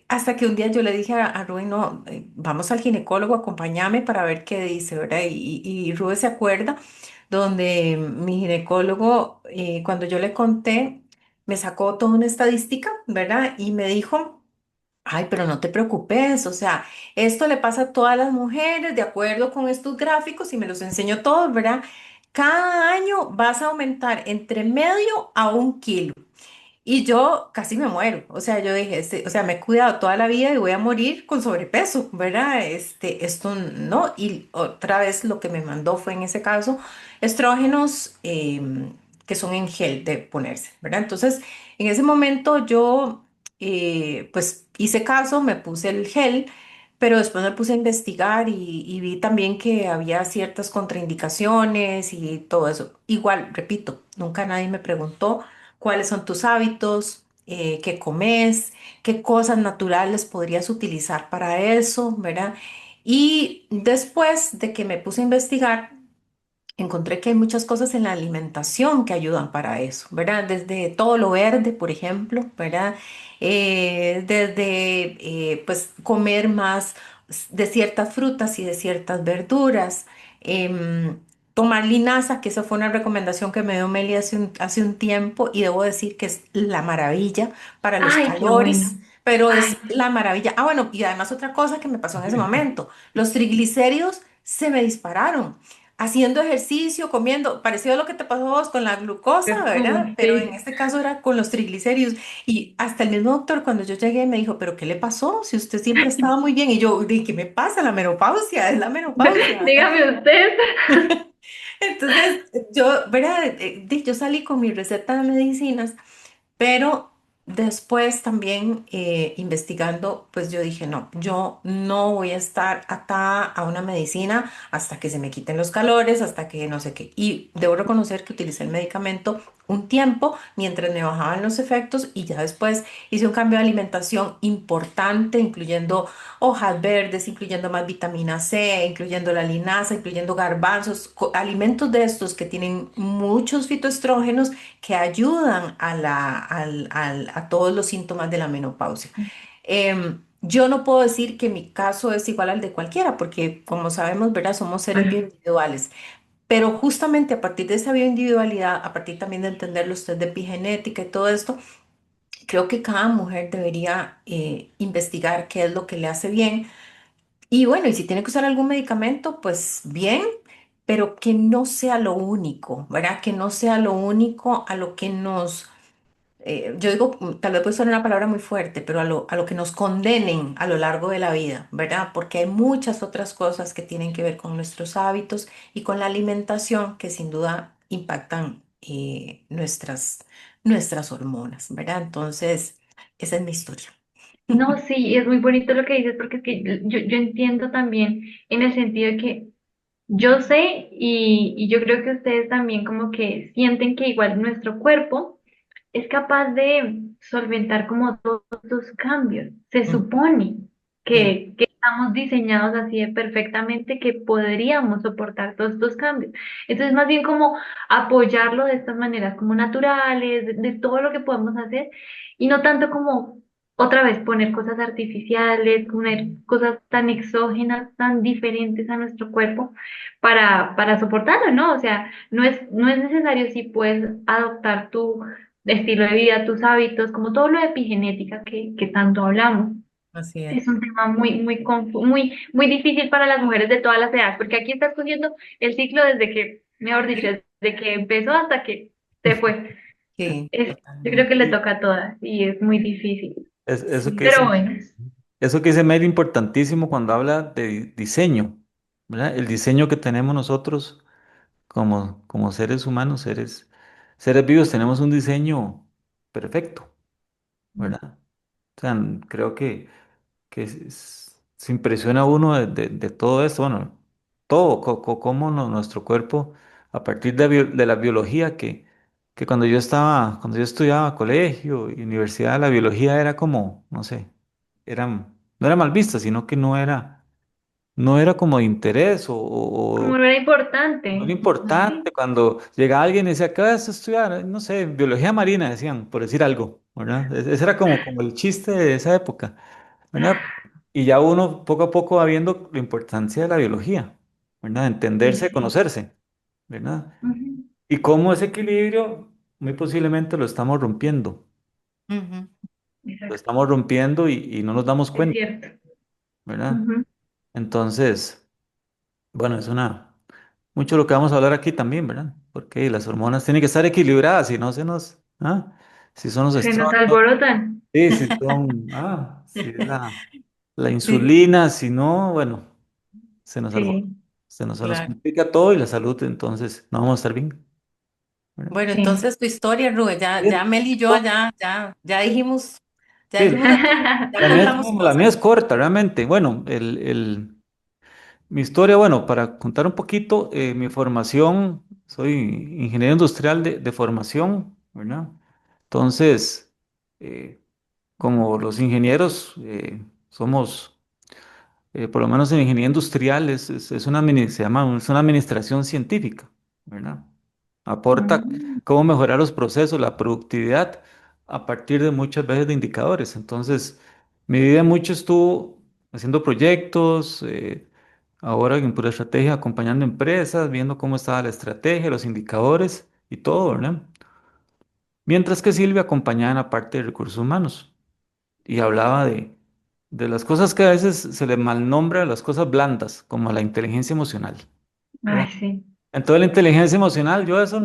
hasta que un día yo le dije a Rubén, no, vamos al ginecólogo, acompáñame para ver qué dice, ¿verdad? Y Rubén se acuerda, donde mi ginecólogo, cuando yo le conté, me sacó toda una estadística, ¿verdad? Y me dijo... Ay, pero no te preocupes, o sea, esto le pasa a todas las mujeres de acuerdo con estos gráficos y me los enseñó todos, ¿verdad? Cada año vas a aumentar entre medio a 1 kilo. Y yo casi me muero, o sea, yo dije, o sea, me he cuidado toda la vida y voy a morir con sobrepeso, ¿verdad? Esto no, y otra vez lo que me mandó fue en ese caso estrógenos que son en gel de ponerse, ¿verdad? Entonces, en ese momento yo, pues hice caso, me puse el gel, pero después me puse a investigar y vi también que había ciertas contraindicaciones y todo eso. Igual, repito, nunca nadie me preguntó cuáles son tus hábitos, qué comes, qué cosas naturales podrías utilizar para eso, ¿verdad? Y después de que me puse a investigar, encontré que hay muchas cosas en la alimentación que ayudan para eso, ¿verdad? Desde todo lo verde, por ejemplo, ¿verdad? Pues comer más de ciertas frutas y de ciertas verduras. Tomar linaza, que esa fue una recomendación que me dio Meli hace un tiempo y debo decir que es la maravilla para los Ay, qué bueno. calores, pero Ay, es la maravilla. Ah, bueno, y además otra cosa que me pasó en ese momento, los triglicéridos se me dispararon haciendo ejercicio, comiendo, parecido a lo que te pasó a vos con la glucosa, qué ¿verdad? cool, Pero en sí. este caso era con los triglicéridos. Y hasta el mismo doctor cuando yo llegué me dijo, ¿pero qué le pasó? Si usted siempre estaba muy bien. Y yo, ¿de qué me pasa? La menopausia, es la menopausia, ¿verdad? Dígame usted. Entonces, yo, ¿verdad? Yo salí con mi receta de medicinas, pero después también investigando, pues yo dije, no, yo no voy a estar atada a una medicina hasta que se me quiten los calores, hasta que no sé qué. Y debo reconocer que utilicé el medicamento un tiempo mientras me bajaban los efectos y ya después hice un cambio de alimentación importante, incluyendo hojas verdes, incluyendo más vitamina C, incluyendo la linaza, incluyendo garbanzos, alimentos de estos que tienen muchos fitoestrógenos que ayudan a todos los síntomas de la menopausia. Yo no puedo decir que mi caso es igual al de cualquiera, porque como sabemos, ¿verdad? Somos seres Bueno, bioindividuales. Pero justamente a partir de esa bioindividualidad, a partir también de entender los test de epigenética y todo esto, creo que cada mujer debería investigar qué es lo que le hace bien. Y bueno, y si tiene que usar algún medicamento, pues bien, pero que no sea lo único, ¿verdad? Que no sea lo único a lo que nos yo digo, tal vez puede ser una palabra muy fuerte, pero a lo que nos condenen a lo largo de la vida, ¿verdad? Porque hay muchas otras cosas que tienen que ver con nuestros hábitos y con la alimentación que sin duda impactan nuestras hormonas, ¿verdad? Entonces, esa es mi historia. no, sí, es muy bonito lo que dices porque es que yo entiendo también en el sentido de que yo sé y yo creo que ustedes también como que sienten que igual nuestro cuerpo es capaz de solventar como todos estos cambios. Se Mm, supone sí, que estamos diseñados así de perfectamente que podríamos soportar todos estos cambios. Entonces, más bien como apoyarlo de estas maneras como naturales, de todo lo que podemos hacer y no tanto como otra vez poner cosas artificiales, poner cosas tan exógenas, tan diferentes a nuestro cuerpo para soportarlo, ¿no? O sea, no es necesario si puedes adoptar tu estilo de vida, tus hábitos, como todo lo de epigenética que tanto hablamos. Así Es es. un tema muy difícil para las mujeres de todas las edades, porque aquí estás cogiendo el ciclo desde que, mejor dicho, desde que empezó hasta que se fue. Sí, Yo creo que totalmente. le Sí. toca a todas y es muy difícil. Eso que Sí. dice, Pero bueno, eso que dice Mary importantísimo cuando habla de diseño, ¿verdad? El diseño que tenemos nosotros como seres humanos, seres vivos, tenemos un diseño perfecto, ¿verdad? O sea, creo que se impresiona uno de todo esto, bueno, todo, cómo nuestro cuerpo, a partir de la biología, que cuando yo estudiaba colegio y universidad, la biología era como, no sé, no era mal vista, sino que no era como de interés como no era importante. no era Ujú. importante. Cuando llegaba alguien y decía, ¿qué vas a estudiar? No sé, biología marina, decían, por decir algo, ¿verdad? Ese era como el chiste de esa época. ¿Verdad? Y ya uno poco a poco va viendo la importancia de la biología, ¿verdad? Sí, Entenderse, sí. conocerse, ¿verdad? Ujú. Y cómo ese equilibrio muy posiblemente Ujú. lo Exacto, estamos rompiendo y no nos damos es cuenta, cierto. ¿verdad? Ujú. Entonces, bueno, mucho lo que vamos a hablar aquí también, ¿verdad? Porque las hormonas tienen que estar equilibradas, si no si son los Se nos estrógenos, alborotan. sí, si es la Sí, insulina, si no, bueno. se nos, albo- Sí, se nos claro. complica todo y la salud, entonces no vamos a estar bien. ¿Verdad? Bueno, sí. entonces tu historia, Rubén, ya Bien. Mel y yo ya Sí, dijimos lo que, ya contamos la mía cosas. es corta, realmente. Bueno, mi historia, bueno, para contar un poquito, mi formación, soy ingeniero industrial de formación, ¿verdad? Entonces, eh, como los ingenieros somos por lo menos en ingeniería industrial, es una administración científica, ¿verdad? Aporta Mm. cómo mejorar los procesos, la productividad, a partir de muchas veces de indicadores. Entonces, mi vida mucho estuvo haciendo proyectos, ahora en pura estrategia, acompañando empresas, viendo cómo estaba la estrategia, los indicadores y todo, ¿verdad? Mientras que Silvia acompañaba en la parte de recursos humanos y hablaba de las cosas que a veces se le malnombra, las cosas blandas, como la inteligencia emocional, Ay, ¿verdad? sí. Entonces la inteligencia emocional, yo eso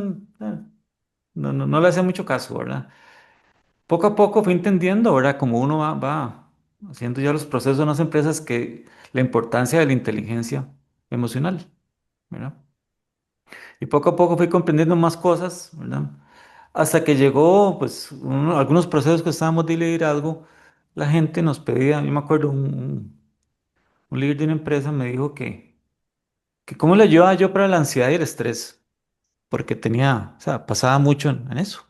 no le hacía mucho caso, ¿verdad? Poco a poco fui entendiendo, ¿verdad? Como uno va haciendo ya los procesos en las empresas, que la importancia de la inteligencia emocional, ¿verdad? Y poco a poco fui comprendiendo más cosas, ¿verdad? Hasta que llegó, pues, algunos procesos que estábamos de liderazgo, la gente nos pedía, yo me acuerdo, un líder de una empresa me dijo que cómo le ayudaba yo para la ansiedad y el estrés, porque o sea, pasaba mucho en eso.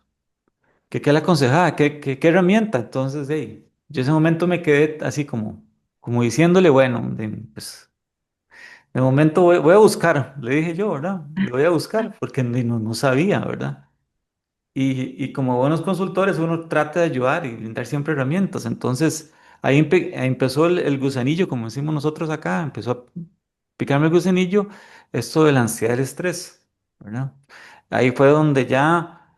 Que qué le aconsejaba, qué herramienta. Entonces, yo en ese momento me quedé así como diciéndole, bueno, pues, de momento voy a buscar, le dije yo, ¿verdad? Le voy a buscar, porque no sabía, ¿verdad? Y como buenos consultores, uno trata de ayudar y brindar siempre herramientas. Entonces, ahí empezó el gusanillo, como decimos nosotros acá, empezó a picarme el gusanillo, esto de la ansiedad y el estrés, ¿verdad? Ahí fue donde ya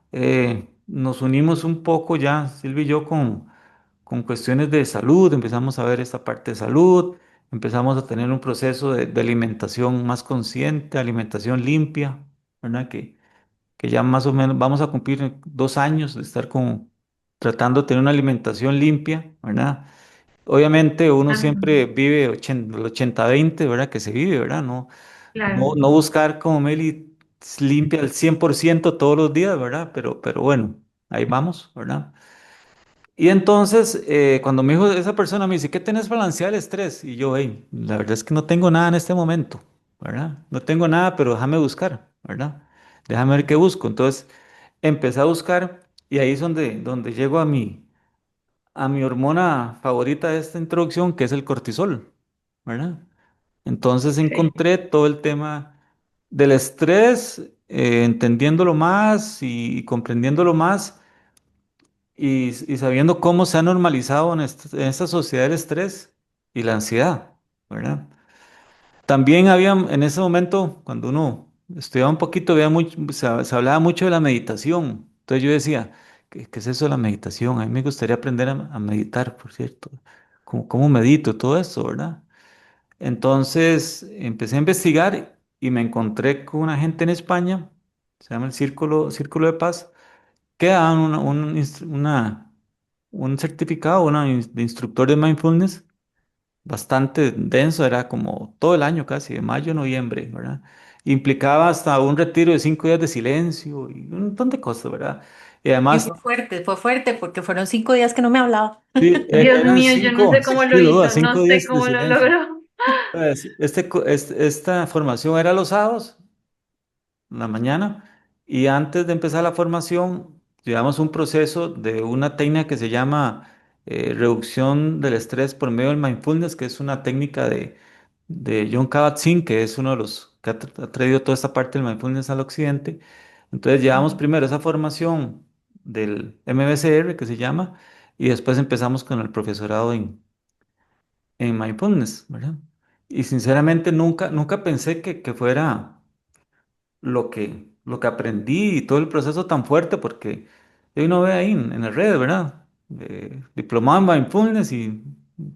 nos unimos un poco, ya Silvia y yo, con cuestiones de salud, empezamos a ver esta parte de salud, empezamos a tener un proceso de alimentación más consciente, alimentación limpia, ¿verdad? Que ya más o menos vamos a cumplir 2 años de estar tratando de tener una alimentación limpia, ¿verdad? Obviamente uno Ah, siempre vive el 80-20, ¿verdad? Que se vive, ¿verdad? No, no, claro. no buscar como Meli limpia al 100% todos los días, ¿verdad? Pero bueno, ahí vamos, ¿verdad? Y entonces, cuando me dijo esa persona, me dice, ¿qué tenés para balancear el estrés? Y yo, la verdad es que no tengo nada en este momento, ¿verdad? No tengo nada, pero déjame buscar, ¿verdad? Déjame ver qué busco. Entonces, empecé a buscar y ahí es donde llego a mi hormona favorita de esta introducción, que es el cortisol, ¿verdad? Entonces Sí. encontré todo el tema del estrés, entendiéndolo más y comprendiéndolo más y sabiendo cómo se ha normalizado en esta sociedad el estrés y la ansiedad, ¿verdad? También había en ese momento, cuando uno estudiaba un poquito, se hablaba mucho de la meditación. Entonces yo decía, ¿qué es eso de la meditación? A mí me gustaría aprender a meditar, por cierto. ¿Cómo medito todo eso, verdad? Entonces empecé a investigar y me encontré con una gente en España, se llama el Círculo de Paz, que dan un certificado de instructor de mindfulness bastante denso, era como todo el año casi, de mayo a noviembre, ¿verdad? Implicaba hasta un retiro de 5 días de silencio y un montón de cosas, ¿verdad? Y Y además, fue fuerte porque fueron 5 días que no me hablaba. sí, Dios eran mío, yo no sé cómo sin lo duda, hizo, cinco no sé días de cómo lo silencio. logró. Pues, esta formación era los sábados, en la mañana, y antes de empezar la formación, llevamos un proceso de una técnica que se llama reducción del estrés por medio del mindfulness, que es una técnica de John Kabat-Zinn, que es uno de los que ha traído toda esta parte del mindfulness al occidente. Entonces llevamos Ujú. primero esa formación del MBCR, que se llama, y después empezamos con el profesorado en mindfulness, ¿verdad? Y sinceramente nunca pensé que fuera lo que aprendí y todo el proceso tan fuerte, porque uno ve ahí en las redes, ¿verdad? Diplomado en mindfulness y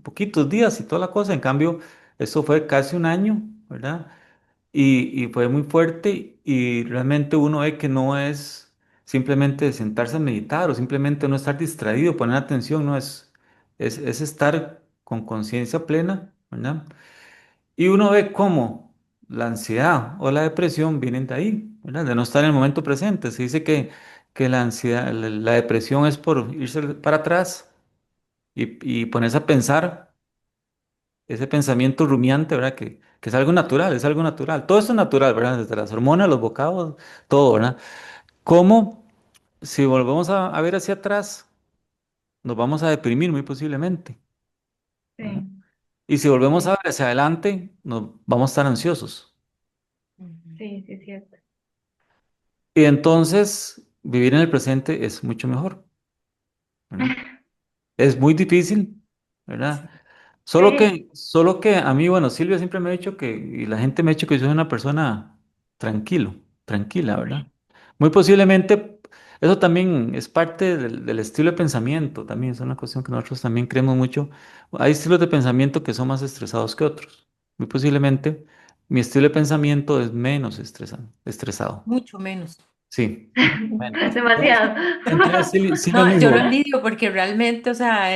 poquitos días y toda la cosa. En cambio, eso fue casi un año, ¿verdad? Y fue muy fuerte y realmente uno ve que no es simplemente sentarse a meditar o simplemente no estar distraído, poner atención, no es estar con conciencia plena, ¿verdad? Y uno ve cómo la ansiedad o la depresión vienen de ahí, ¿verdad? De no estar en el momento presente. Se dice que la ansiedad, la depresión es por irse para atrás y ponerse a pensar ese pensamiento rumiante, ¿verdad? Que es algo natural, es algo natural. Todo esto es natural, ¿verdad? Desde las hormonas, los bocados, todo, ¿verdad? Cómo si volvemos a ver hacia atrás, nos vamos a deprimir muy posiblemente, ¿verdad? Sí, Y si volvemos a sí, ver hacia adelante, nos vamos a estar ansiosos. Ujú. sí, sí, es cierto. Y entonces vivir en el presente es mucho mejor, ¿verdad? Es muy difícil, ¿verdad? Sí, Solo que a mí, bueno, Silvia siempre me ha dicho y la gente me ha dicho que yo soy una persona tranquila, ¿verdad? Muy posiblemente eso también es parte del estilo de pensamiento, también es una cuestión que nosotros también creemos mucho. Hay estilos de pensamiento que son más estresados que otros. Muy posiblemente mi estilo de pensamiento es menos estresado. Mucho menos. Sí, menos. demasiado. Entonces sí lo No, yo lo mismo. envidio porque realmente, o sea,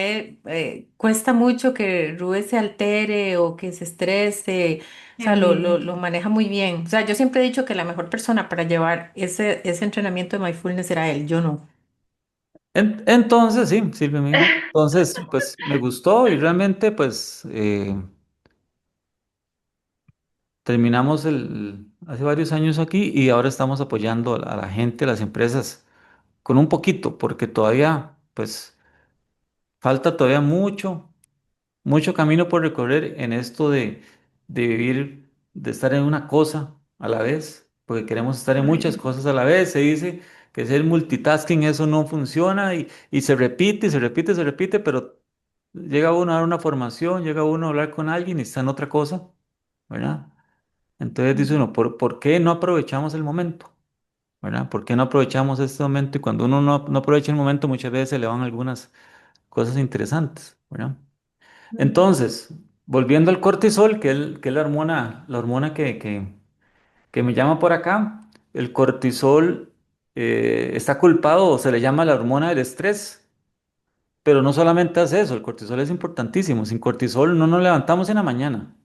cuesta mucho que Rubén se altere o que se estrese, o Qué sea, envidia. lo maneja muy bien. O sea, yo siempre he dicho que la mejor persona para llevar ese entrenamiento de mindfulness era él, yo no. Entonces, sí, sirve mismo. Entonces, pues me gustó y realmente, pues terminamos hace varios años aquí y ahora estamos apoyando a la gente, a las empresas, con un poquito, porque todavía, pues, falta todavía mucho camino por recorrer en esto de vivir, de estar en una cosa a la vez, porque queremos estar en muchas Ujú, cosas a la vez. Se dice que ser multitasking eso no funciona y se repite y se repite y se repite, pero llega uno a dar una formación, llega uno a hablar con alguien y está en otra cosa, ¿verdad? Entonces dice ujú, uno, ¿por qué no aprovechamos el momento? ¿Verdad? ¿Por qué no aprovechamos este momento? Y cuando uno no aprovecha el momento, muchas veces se le van algunas cosas interesantes, ¿verdad? ujú. Entonces, volviendo al cortisol, que es la hormona que me llama por acá, el cortisol está culpado o se le llama la hormona del estrés, pero no solamente hace eso, el cortisol es importantísimo. Sin cortisol no nos levantamos en la mañana,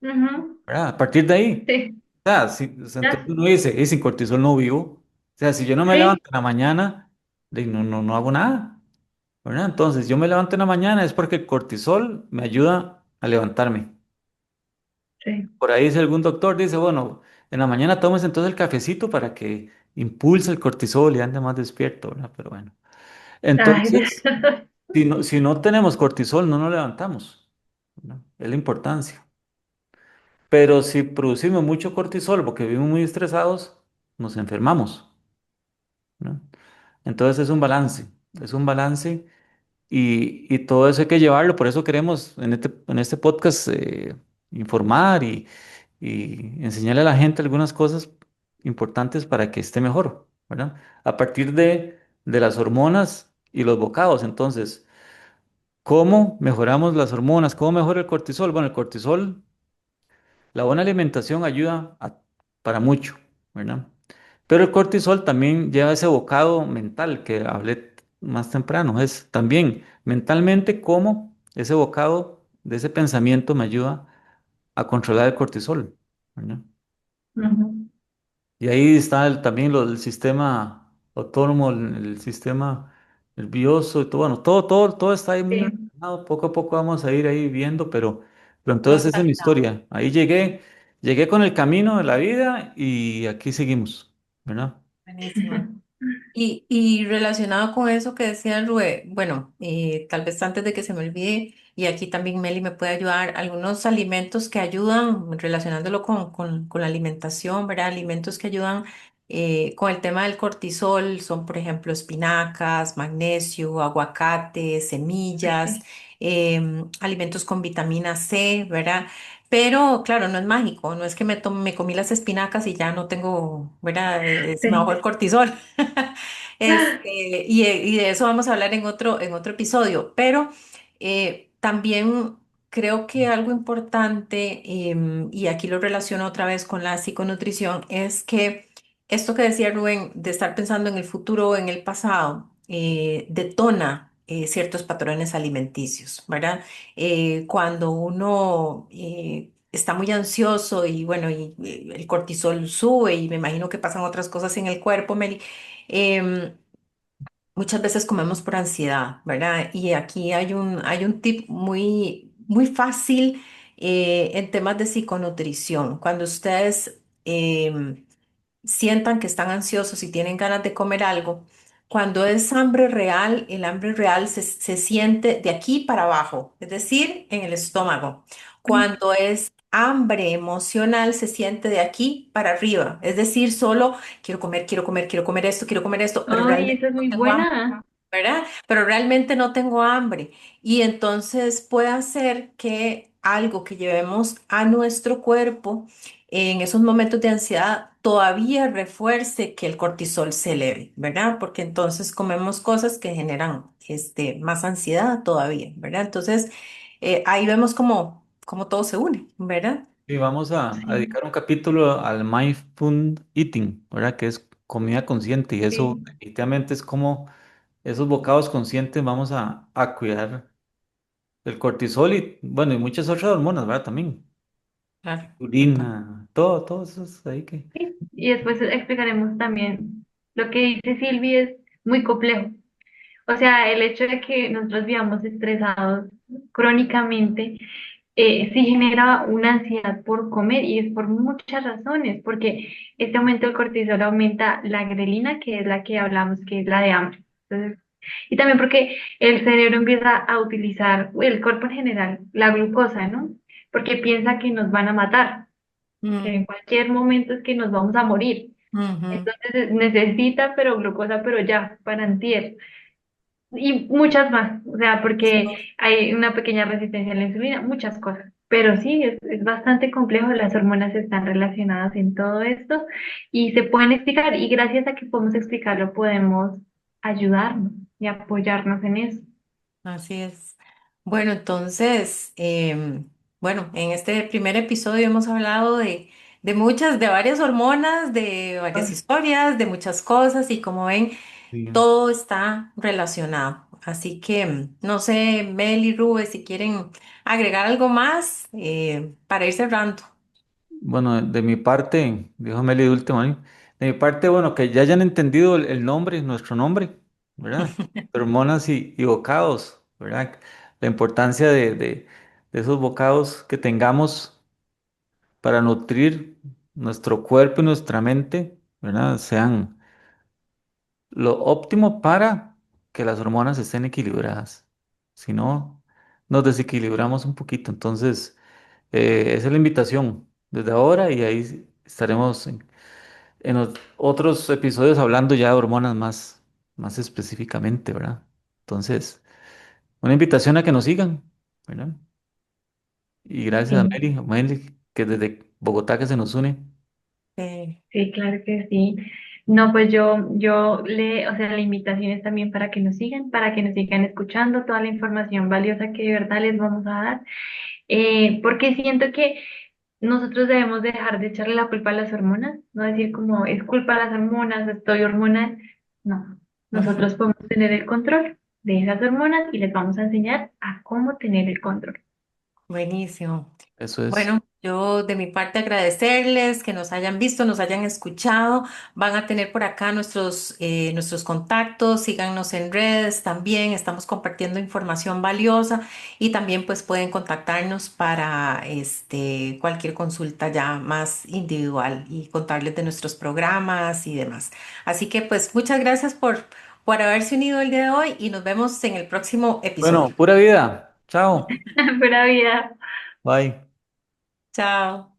Ujú. ¿verdad? A partir de ahí, Sí, o sea, entonces ya, uno dice, y sin cortisol no vivo. O sea, si yo no me levanto sí, en la mañana, no hago nada, ¿verdad? Entonces, yo me levanto en la mañana es porque el cortisol me ayuda a levantarme. sí. Por ahí dice algún doctor, dice, bueno, en la mañana tomes entonces el cafecito para que impulse el cortisol y ande más despierto, ¿verdad? Pero bueno. Ay, Entonces, si no tenemos cortisol, no nos levantamos, ¿verdad? Es la importancia. Pero si producimos mucho cortisol porque vivimos muy estresados, nos enfermamos, ¿no? Entonces es un balance. es un balance y todo eso hay que llevarlo. Por eso queremos en este podcast informar y enseñarle a la gente algunas cosas importantes para que esté mejor, ¿verdad? A partir de las hormonas y los bocados. Entonces, ¿cómo mejoramos las hormonas? ¿Cómo mejora el cortisol? Bueno, el cortisol, la buena alimentación ayuda para mucho, ¿verdad? Pero el cortisol también lleva ese bocado mental que hablé más temprano. Es también mentalmente cómo ese bocado de ese pensamiento me ayuda a controlar el cortisol, ¿verdad? Ujú. Y ahí está también lo del sistema autónomo, el sistema nervioso y todo, bueno, todo está ahí muy Sí, relacionado. Poco a poco vamos a ir ahí viendo, pero entonces esa es mi Totalmente. historia. Ahí llegué con el camino de la vida y aquí seguimos, ¿verdad? Buenísimo. Y relacionado con eso que decía Rue, bueno, tal vez antes de que se me olvide, y aquí también Meli me puede ayudar, algunos alimentos que ayudan, relacionándolo con la alimentación, ¿verdad? Alimentos que ayudan con el tema del cortisol son, por ejemplo, espinacas, magnesio, aguacate, semillas, ok. alimentos con vitamina C, ¿verdad? Pero claro, no es mágico, no es que me comí las espinacas y ya no tengo, ¿verdad? Se me bajó Sí. el cortisol. Y de eso vamos a hablar en otro episodio, pero también creo que algo importante, y aquí lo relaciono otra vez con la psiconutrición, es que esto que decía Rubén, de estar pensando en el futuro o en el pasado, detona ciertos patrones alimenticios, ¿verdad? Cuando uno está muy ansioso y bueno, y el cortisol sube y me imagino que pasan otras cosas en el cuerpo, Meli. Em, Muchas veces comemos por ansiedad, ¿verdad? Y aquí hay un tip muy fácil en temas de psiconutrición. Cuando ustedes sientan que están ansiosos y tienen ganas de comer algo, cuando es hambre real, el hambre real se siente de aquí para abajo, es decir, en el estómago. Cuando es hambre emocional, se siente de aquí para arriba, es decir, solo quiero comer, quiero comer, quiero comer esto, pero Ay, realmente esa es no muy tengo hambre. buena. ¿Verdad? Pero realmente no tengo hambre. Y entonces puede hacer que algo que llevemos a nuestro cuerpo en esos momentos de ansiedad todavía refuerce que el cortisol se eleve, ¿verdad? Porque entonces comemos cosas que generan más ansiedad todavía, ¿verdad? Entonces ahí vemos cómo todo se une, ¿verdad? Y vamos a Sí, dedicar un capítulo al mindful eating, ¿verdad? Que es comida consciente y eso sí, definitivamente es como esos bocados conscientes vamos a cuidar el cortisol y bueno, y muchas otras hormonas, ¿verdad? También. Claro, total. Urina, todo eso es ahí que... sí. Y después explicaremos también lo que dice Silvi es muy complejo. O sea, el hecho de que nosotros vivamos estresados crónicamente sí genera una ansiedad por comer y es por muchas razones, porque este aumento del cortisol aumenta la grelina, que es la que hablamos, que es la de hambre. Entonces, y también porque el cerebro empieza a utilizar, el cuerpo en general, la glucosa, ¿no? Porque piensa que nos van a matar, que Mm, en cualquier momento es que nos vamos a morir. ujú. Entonces necesita, pero glucosa, pero ya, para antier. Y muchas más, o sea, porque hay una pequeña resistencia a la insulina, muchas cosas. Pero sí, es bastante complejo, las hormonas están relacionadas en todo esto y se pueden explicar y gracias a que podemos explicarlo podemos ayudarnos y apoyarnos en eso. Así es. Bueno, entonces, bueno, en este primer episodio hemos hablado de varias hormonas, de varias Ah, historias, de muchas cosas y como ven, Sí. todo está relacionado. Así que, no sé, Mel y Rube, si quieren agregar algo más para ir cerrando. Bueno, de mi parte, dijo Meli de último año, de mi parte, bueno, que ya hayan entendido el nombre, nuestro nombre, ¿verdad? Hormonas y bocados, ¿verdad? La importancia de esos bocados que tengamos para nutrir nuestro cuerpo y nuestra mente, ¿verdad? Sean lo óptimo para que las hormonas estén equilibradas. Si no, nos desequilibramos un poquito. Entonces, esa es la invitación desde ahora y ahí estaremos en otros episodios hablando ya de hormonas más. más específicamente, ¿verdad? Entonces, una invitación a que nos sigan, ¿verdad? Y gracias a Sí. Meli, que desde Bogotá que se nos une. Sí, claro que sí. No, pues o sea, la invitación es también para que nos sigan escuchando toda la información valiosa que de verdad les vamos a dar, porque siento que nosotros debemos dejar de echarle la culpa a las hormonas, no decir como es culpa de las hormonas, estoy hormonal. No, Ujú. nosotros podemos tener el control de esas hormonas y les vamos a enseñar a cómo tener el control. Buenísimo. Eso es. Bueno, yo de mi parte agradecerles que nos hayan visto, nos hayan escuchado. Van a tener por acá nuestros contactos, síganos en redes también, estamos compartiendo información valiosa y también pues pueden contactarnos para cualquier consulta ya más individual y contarles de nuestros programas y demás. Así que pues muchas gracias por haberse unido el día de hoy y nos vemos en el próximo Bueno, episodio. pura vida. Chao. Pura vida. Bye. Chao.